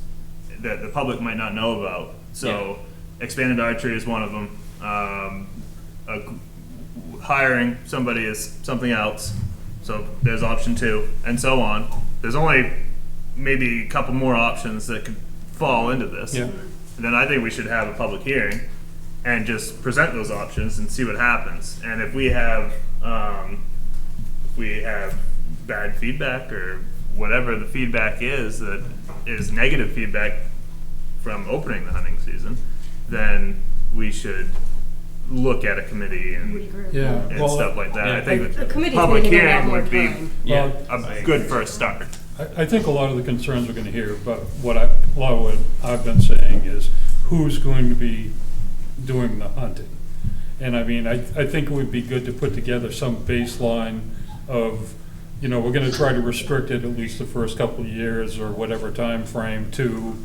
that the public might not know about. So expanded archery is one of them. Hiring somebody is something else. So there's option 2, and so on. There's only maybe a couple more options that could fall into this. Yeah. And then I think we should have a public hearing and just present those options and see what happens. And if we have bad feedback, or whatever the feedback is that is negative feedback from opening the hunting season, then we should look at a committee and stuff like that. I think A that committee's public gonna take a lot hearing more would be time. Yeah. a good first start. I think a lot of the concerns we're gonna hear, but a lot of what I've been saying is who's going to be doing the hunting. And I mean, I think it would be good to put together some baseline of, you know, we're gonna try to restrict it at least the first couple of years or whatever time frame to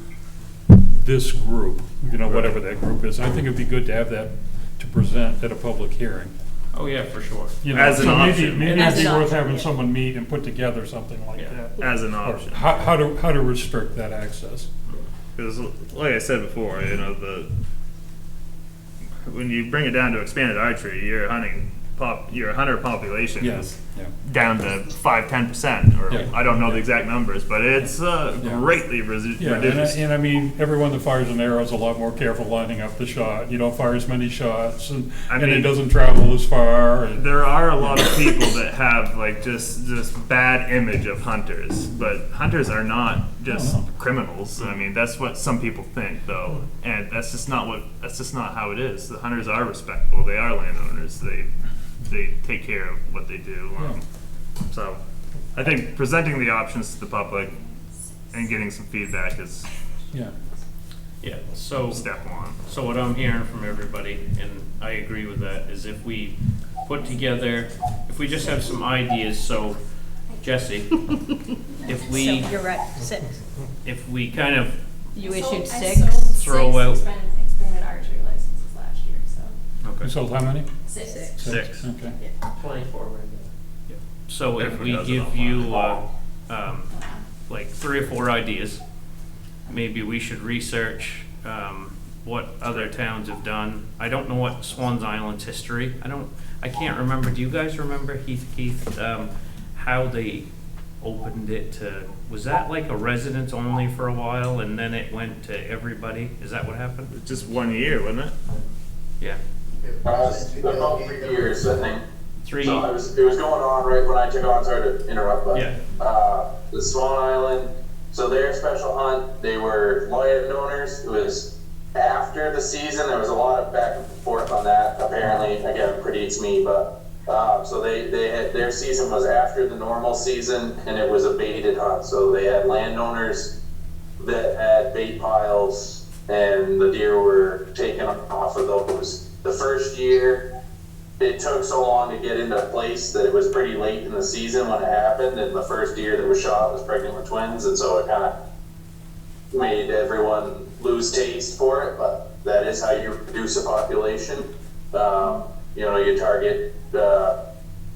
this group, you know, whatever that group is. I think it'd be good to have that to present at a public hearing. Oh, yeah, for sure. You know, As an so option. maybe As it'd be an worth option, having yeah. someone meet and put together something like that. As an Or option. how to restrict that access. Because, like I said before, you know, when you bring it down to expanded archery, you're hunting your hunter population Yeah, is yeah. down to 5-10%, or Yeah. I don't know the exact numbers, but it's greatly Yeah, reduced. and I mean, everyone that fires an arrow is a lot more careful lining up the shot. You don't fire as many shots, and it mean, doesn't travel as far. And, there are a lot of people that have like just bad image of hunters, but hunters are not just No. criminals. I mean, that's what some people think, though, and that's just not how it is. The hunters are respectful. They are landowners. They take care of what they do. So I think presenting the options to the public and getting some feedback is yeah. Yeah, so, step one. so what I'm hearing from everybody, and I agree with that, is if we put together, if we just have some ideas, so Jesse, if So we, you're right, 6. if we kind of You I issued sold 6? Throw out- expanded archery licenses last year, so You sold how many? 6. 6. Okay. 24 right now. So if we Everyone has it give online. you, like 3 or 4 ideas, maybe we should research, what other towns have done. I don't know what Swans Island's history, I can't remember, do you guys remember, Keith, how they opened it to, was that like a residence only for a while and then it went to everybody? Is that what happened? Just 1 year, wasn't it? Yeah. About 3 years, I think. 3, So it was going on right when I took on, sorry to interrupt, but, yeah, the Swan Island, so their special hunt, they were landowners. It was after the season, there was a lot of back and forth on that, apparently, again, it predates me, but, so they had, their season was after the normal season, and it was a baited hunt, so they had landowners that had bait piles, and the deer were taken off of those. The first year, it took so long to get into place that it was pretty late in the season when it happened, and the first deer that was shot was pregnant with twins, and so it kind of made everyone lose taste for it, but that is how you reduce a population. You know, you target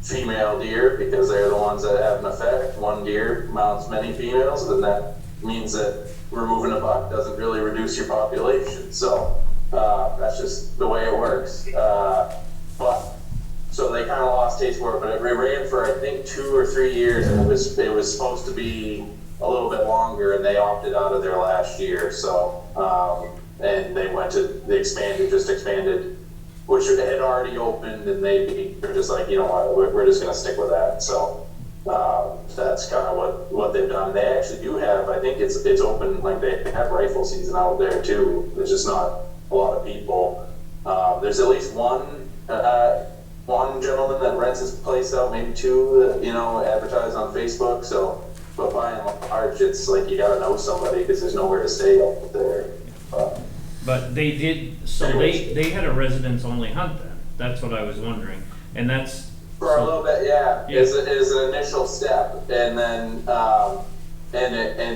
female deer because they're the ones that have an effect. One deer mounts many females, and that means that removing a buck doesn't really reduce your population. So that's just the way it works. But so they kind of lost taste for it, but it ran for I think 2 or 3 years, and it was supposed to be a little bit longer, and they opted out of their last year. So and they expanded, which had already opened, and they're just like, you know what, we're just gonna stick with that. So that's kind of what they've done. They actually do have, I think it's open, like they have rifle season out there too. There's just not a lot of people. There's at least one gentleman that rents his place out, maybe 2 that, you know, advertise on Facebook. So, but by and large, it's like you gotta know somebody because there's nowhere to stay up there. but they did, so they had a residence-only hunt then, that's what I was wondering, and that's. For a little bit, yeah, Yeah. is an initial step, and then,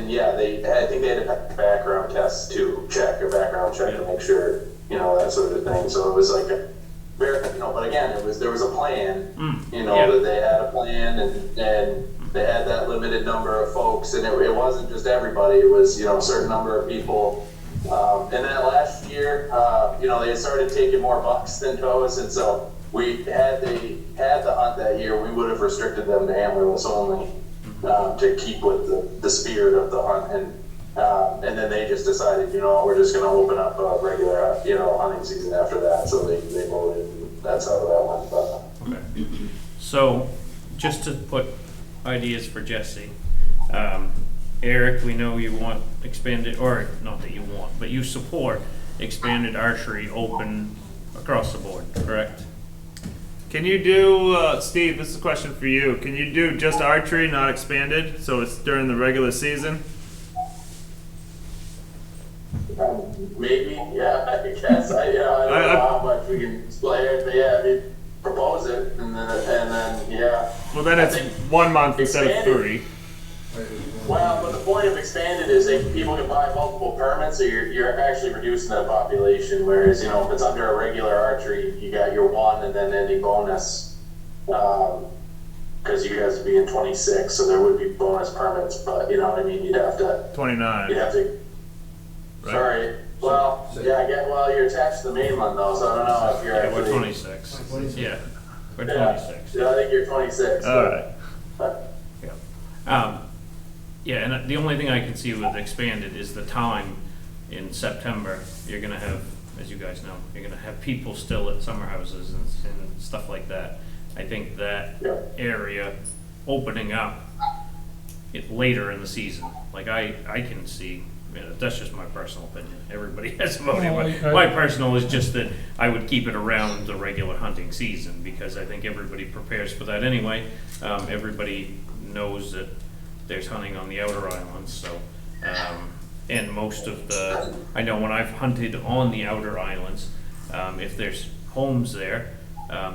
yeah, I think they had a background test to check, or background check to make sure, you know, that sort of thing. So it was like a very, you know, but again, there was a plan, you know, Yeah. that they had a plan, and they had that limited number of folks, and it wasn't just everybody, it was, you know, a certain number of people. And that last year, you know, they started taking more bucks than does, and so had they had the hunt that year, we would have restricted them to antlerless only, to keep with the spirit of the hunt, and then they just decided, you know, we're just gonna open up a regular, you know, hunting season after that, so they voted, and that's how that went, but. Okay. So, just to put ideas for Jesse, Eric, we know you want expanded, or not that you want, but you support expanded archery open across the board, correct? Can you do, Steve, this is a question for you. Can you do just archery, not expanded, so it's during the regular season? Maybe, yeah, I guess, I don't know how much we can explain it, but yeah, I mean, propose it, and then, yeah. Well, then it's 1 month instead of 3. Well, but the point of expanded is that people can buy multiple permits, so you're actually reducing that population, whereas, you know, if it's under a regular archery, you got your 1 and then any bonus, because you guys would be in 26, so there would be bonus permits, but, you know what I mean, you'd have to, 29. Right? sorry, well, yeah, well, you're attached to the mainland though, so I don't know if you're Yeah, actually. we're 26, yeah. Or Yeah. 26. Yeah, I think you're 26. All right. Yeah, and the only thing I can see with expanded is the time in September. You're gonna have, as you guys know, you're gonna have people still at summer houses and stuff like that. I think that Yeah. area opening up it later in the season, like I can see, you know, that's just my personal opinion. Everybody has a vote. No, My personal is just that I would keep it around the regular hunting season, because I think everybody prepares for that anyway. Everybody knows that there's hunting on the outer islands, so, and most of the, I know when I've hunted on the outer islands, if there's homes there,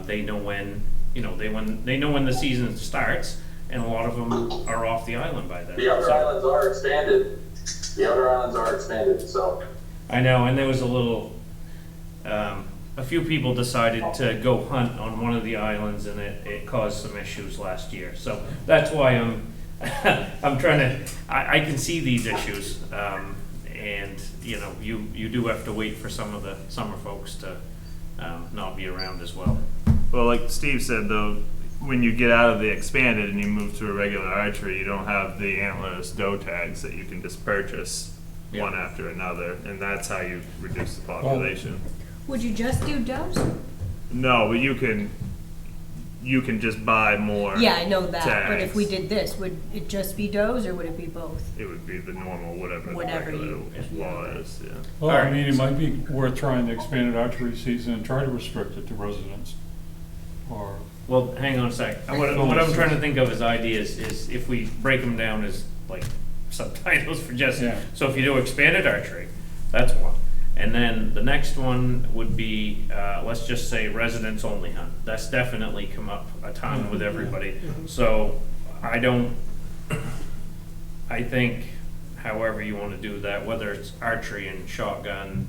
they know when, you know, they know when the season starts, and a lot of them are off the island by then. The outer So- islands are expanded. The outer islands are expanded, so. I know, and there was a little, a few people decided to go hunt on one of the islands, and it caused some issues last year. So that's why I'm trying to, I can see these issues, and, you know, you do have to wait for some of the summer folks to not be around as well. Well, like Steve said, though, when you get out of the expanded and you move to a regular archery, you don't have the antlerless doe tags that you can just purchase one Yeah. after another, and that's how you reduce the population. Would you just do does? No, but you can just buy more. Yeah, I know that, but if we tags. did this, would it just be does, or would it be both? It would be the normal, whatever Whatever the regular you- law is, yeah. Well, I Alright. mean, it might be worth trying the expanded archery season and try to restrict it to residents. Or, Well, hang on a sec. What I'm trying to think of as ideas is if we break them down as like subtitles for just, Yeah. so if you do expanded archery, that's one. And then the next one would be, let's just say residents only hunt. That's definitely come up a ton with everybody. So I think however you want to do that, whether it's archery and shotgun,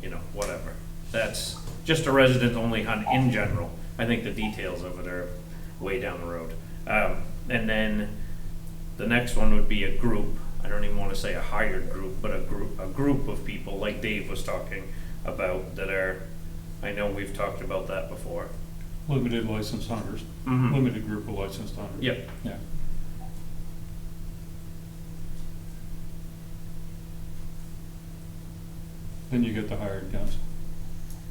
you know, whatever. That's just a resident only hunt in general. I think the details of it are way down the road. And then the next one would be a group. I don't even want to say a hired group, but a group of people like Dave was talking about that are, I know we've talked about that before. limited licensed hunters, Mhm. limited group of licensed hunters. Yep. Yeah. Then you get the hired guns.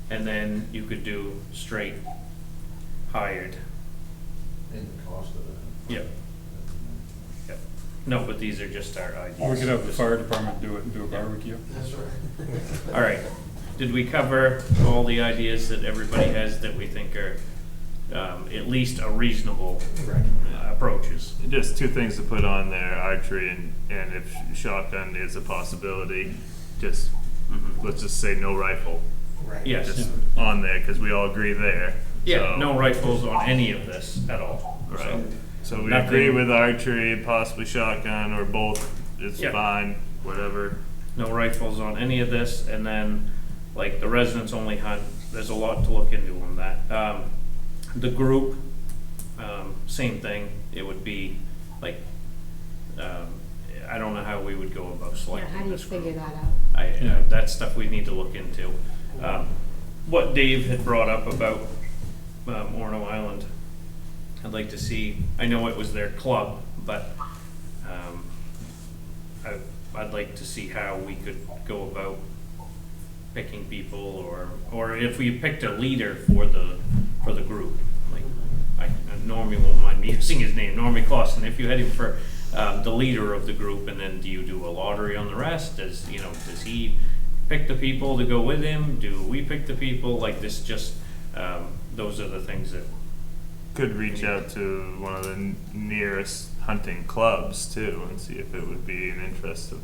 And then you could do straight hired. And the cost of it. Yep. Yep. No, but these are just our ideas. Or we could have the fire department do it and do a barbecue. That's right. All right. Did we cover all the ideas that everybody has that we think are at least a reasonable approaches? Just two things to put on there, archery and if shotgun is a possibility, just, let's just say no rifle. Right. Yes. Just on there, because we all agree there. Yeah, So- no rifles on any of this at all. Right. So, So we Nothing- agree with archery, possibly shotgun, or both, it's Yeah. fine, whatever. no rifles on any of this, and then, like, the residents only hunt, there's a lot to look into on that. The group, same thing, it would be, like, I don't know how we would go about Yeah, selecting how do you this group. figure that out? Yeah. That's stuff we need to look into. What Dave had brought up about Orono Island, I'd like to see, I know it was their club, but I'd like to see how we could go about picking people, or if we picked a leader for the group. Like, Normie won't mind me using his name, Normie Clausen, if you had him for the leader of the group, and then do you do a lottery on the rest? Does he pick the people to go with him? Do we pick the people? Like this, just, those are the things that, Could reach out to one of the nearest hunting clubs too, and see if it would be an interest of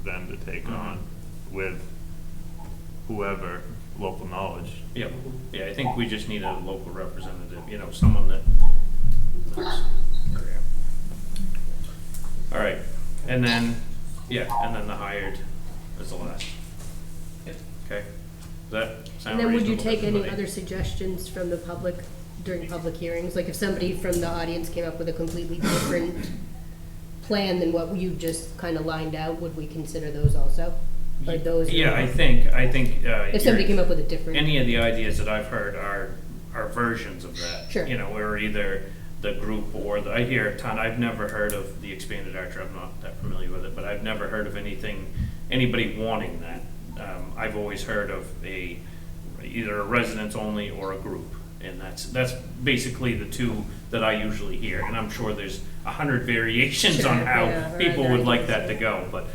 them to take on with whoever, local knowledge. yeah, I think we just need a local representative, someone that knows. All right, and then the hired is the last. Okay, does that sound And then would you reasonable to take any everybody? other suggestions from the public during public hearings? Like if somebody from the audience came up with a completely different plan than what you just kind of lined out, would we consider those also? Or those? Yeah, I think. If somebody came up with a different. Any of the ideas that I've heard are are versions of that. Sure. You know, or either the group or I hear a ton, I've never heard of the expanded archery, I'm not that familiar with it, but I've never heard of anybody wanting that. I've always heard of either a residence only or a group, and that's basically the two that I usually hear, and I'm sure there's 100 variations Sure, on how yeah, right, people right. would like that to go, but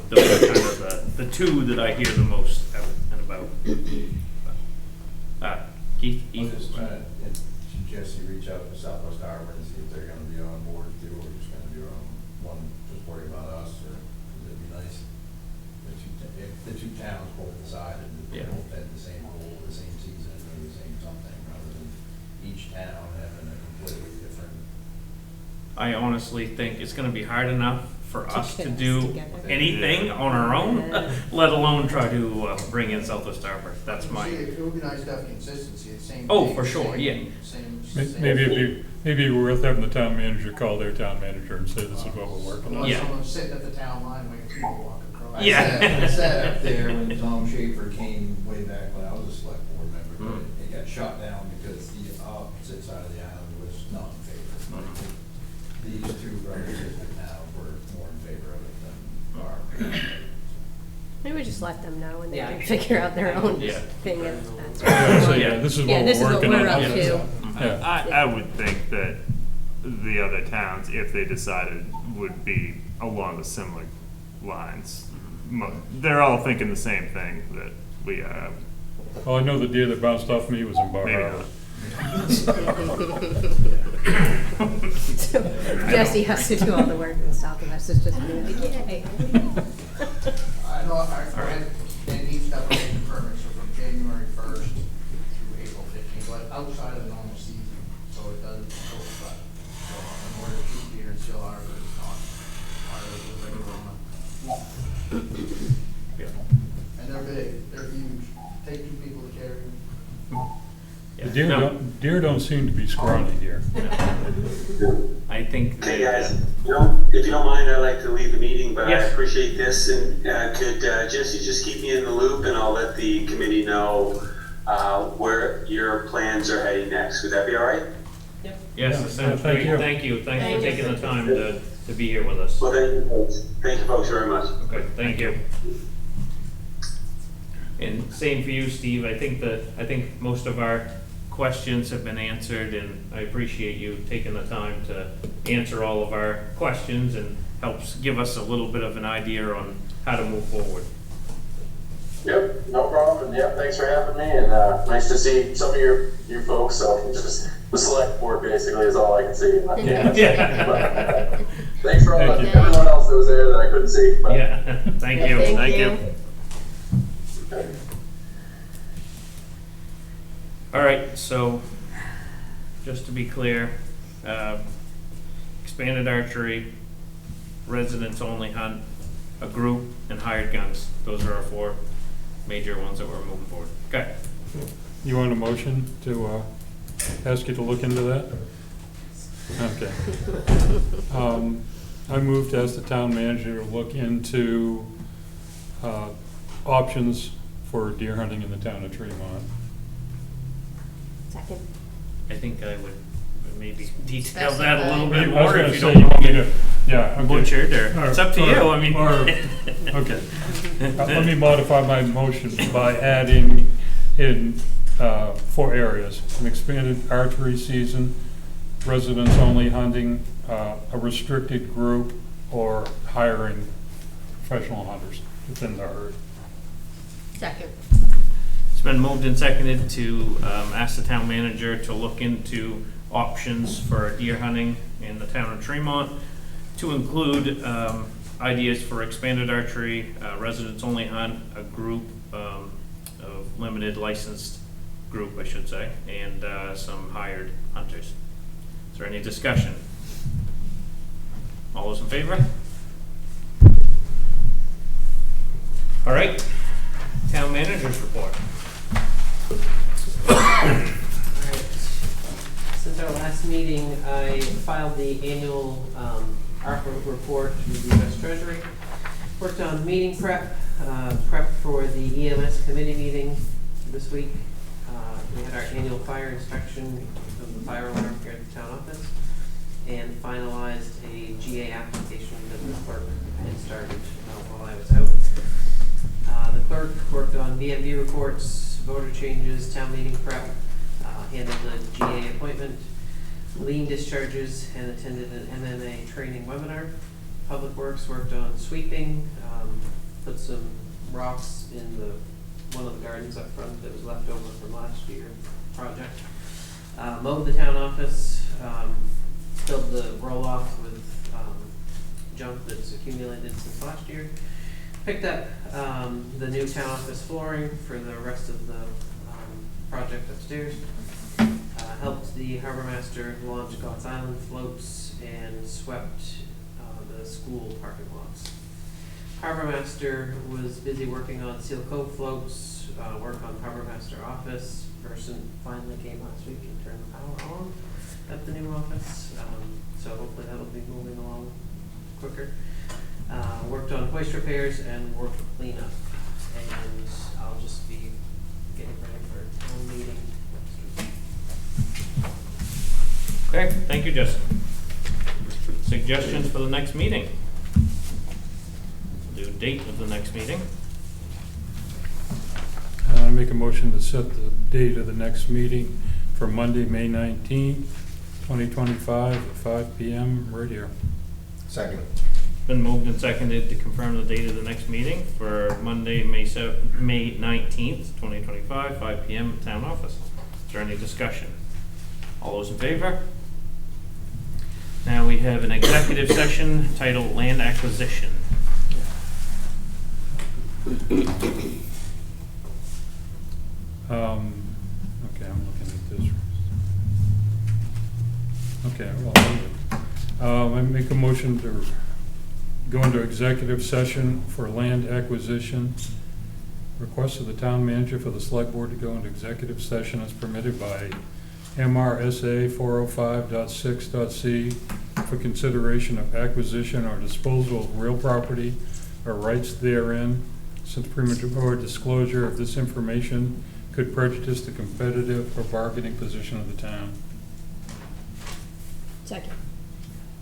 those are kind of the two that I hear the most out and about. Keith? I'm just trying to suggest you reach out to Southwest Harbor and see if they're gonna be on board too, or just gonna do one, just worry about us, or, 'cause it'd be nice. If the two towns both decided that they Yeah. both had the same rule, the same season, or the same something, rather than each town having a completely different. I honestly think it's gonna be hard enough for us to fit do together. anything on our own, let alone try to bring in Southwest Harbor. That's my, See, it would be nice to have consistency, the same. Oh, thing, for sure, same- yeah. Same. Maybe it'd be worth having the town manager call their town manager and say, this is what we're working on. Unless Yeah. someone's sitting at the town line waiting for people to walk across. Yeah. I sat up there when Tom Schaefer came way back when I was a select board member, but it got shot down because the opposite side of the island was not in favor. These two brothers in now were more in favor of it than our. Maybe we just let them know and they Yeah. can figure out their own Yeah. thing if that's Yeah, so right. yeah, this is Yeah, what this is we're what working on. we're up Yeah. to. Yeah. I would think that the other towns, if they decided, would be along the similar lines. They're all thinking the same thing that we are. Well, I know the deer that bounced off me was in Bar Maybe Harbor. So Jesse has to do all the work and South of us is just being like, yay. I know, and each separation permits are from January 1st through April 15th, but outside of the normal season, so it doesn't go, but, in order to shoot deer in Seal Harbor, it's not part of the regular month. Yeah. And they're big, they're huge, take two people to carry them. The No, deer don't seem to be scrawny here. I think Hey that, guys, if you don't mind, I'd like to leave the meeting, but I Yes. appreciate this, and could Jesse just keep me in the loop, and I'll let the committee know where your plans are heading next. Would that be all right? yes, Yeah, that sounds thank great. you. Thank you. Thanks Thank for you. taking the time to be here with us. Well, thank you folks. Thank you folks very much. Okay, thank you. And same for you, Steve. I think most of our questions have been answered, and I appreciate you taking the time to answer all of our questions and helps give us a little bit of an idea on how to move forward. Yep, no problem, and yeah, thanks for having me, and nice to see some of your folks, so just the select board basically is all I can see. Yeah. But, thanks for Thank you. everyone else that was there that I couldn't see. But. Yeah, thank you. Thank you. All right, so just to be clear, expanded archery, residents only hunt, a group, and hired guns. Those are our four major ones that we're moving forward. Okay. You want a motion to ask you to look into that? Okay. I move to ask the town manager to look into options for deer hunting in the town of Tremont. Second. I think I would maybe detail that a little bit I was more gonna if you say, don't you want want me me to, yeah, okay. butchered, or it's up to you. I mean, Okay. Let me modify my motion by adding in 4 areas: an expanded archery season, residents only hunting, a restricted group, or hiring professional hunters within the herd. Second. it's been moved and seconded to ask the town manager to look into options for deer hunting in the town of Tremont, to include ideas for expanded archery, residents only hunt, a group of limited licensed group, I should say, and some hired hunters. Is there any discussion? All those in favor? All right, town manager's report. Alright, since our last meeting, I filed the annual ARPA report with the US Treasury. Worked on meeting prep for the EMS committee meeting this week. We had our annual fire inspection of the fire alarm here at the town office, and finalized a GA application that the clerk had started while I was out. The clerk worked on VMV reports, voter changes, town meeting prep, handled the GA appointment, lien discharges, and attended an MMA training webinar. Public Works worked on sweeping, put some rocks in one of the gardens up front that was left over from last year's project. Mowed the town office, filled the roll-off with junk that's accumulated since last year. Picked up the new town office flooring for the rest of the project upstairs. Helped the harbor master launch God's Island floats and swept the school parking lots. Harbor master was busy working on Seal Cove floats, work on harbor master office. Person finally came last week and turned the power on at the new office, so hopefully that'll be moving along quicker. Worked on hoist repairs and work cleanup, and I'll just be getting ready for town meeting next week. Okay, thank you, Justin. Suggestions for the next meeting? Due date of the next meeting? I make a motion to set the date of the next meeting for Monday, May 19th, 2025 at 5 p.m. right here. Second. Been moved and seconded to confirm the date of the next meeting for Monday, May 19th, 2025, 5 p.m. at Town Office. Is there any discussion? All those in favor? Now we have an executive session titled Land Acquisition. Okay, I'm looking at this. Okay, well, I make a motion to go into executive session for land acquisition. Request of the town manager for the select board to go into executive session as permitted by MRSA 405.6.c for consideration of acquisition or disposal of real property or rights therein, since premature disclosure of this information could prejudice the competitive or bargaining position of the town. Second.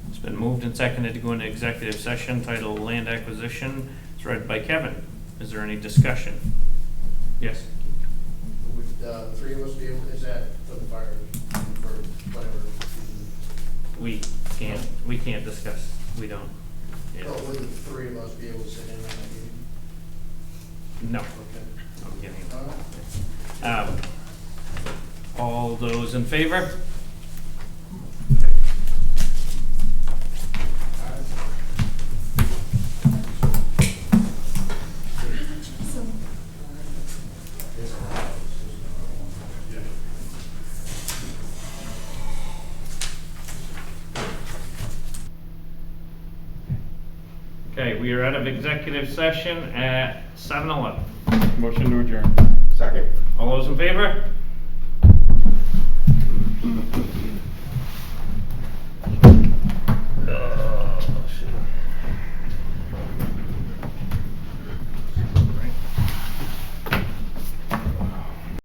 It's been moved and seconded to go into executive session titled Land Acquisition. It's read by Kevin. Is there any discussion? Yes? Would three of us be able, is that for the fire, for whatever reason? We can't discuss. We don't. Yeah. Oh, would the three of us be able to sit in on that meeting? No. Okay. I'm kidding. All right. All those in favor? Okay, we are out of executive session at 7:11. Motion to adjourn. Second. All those in favor?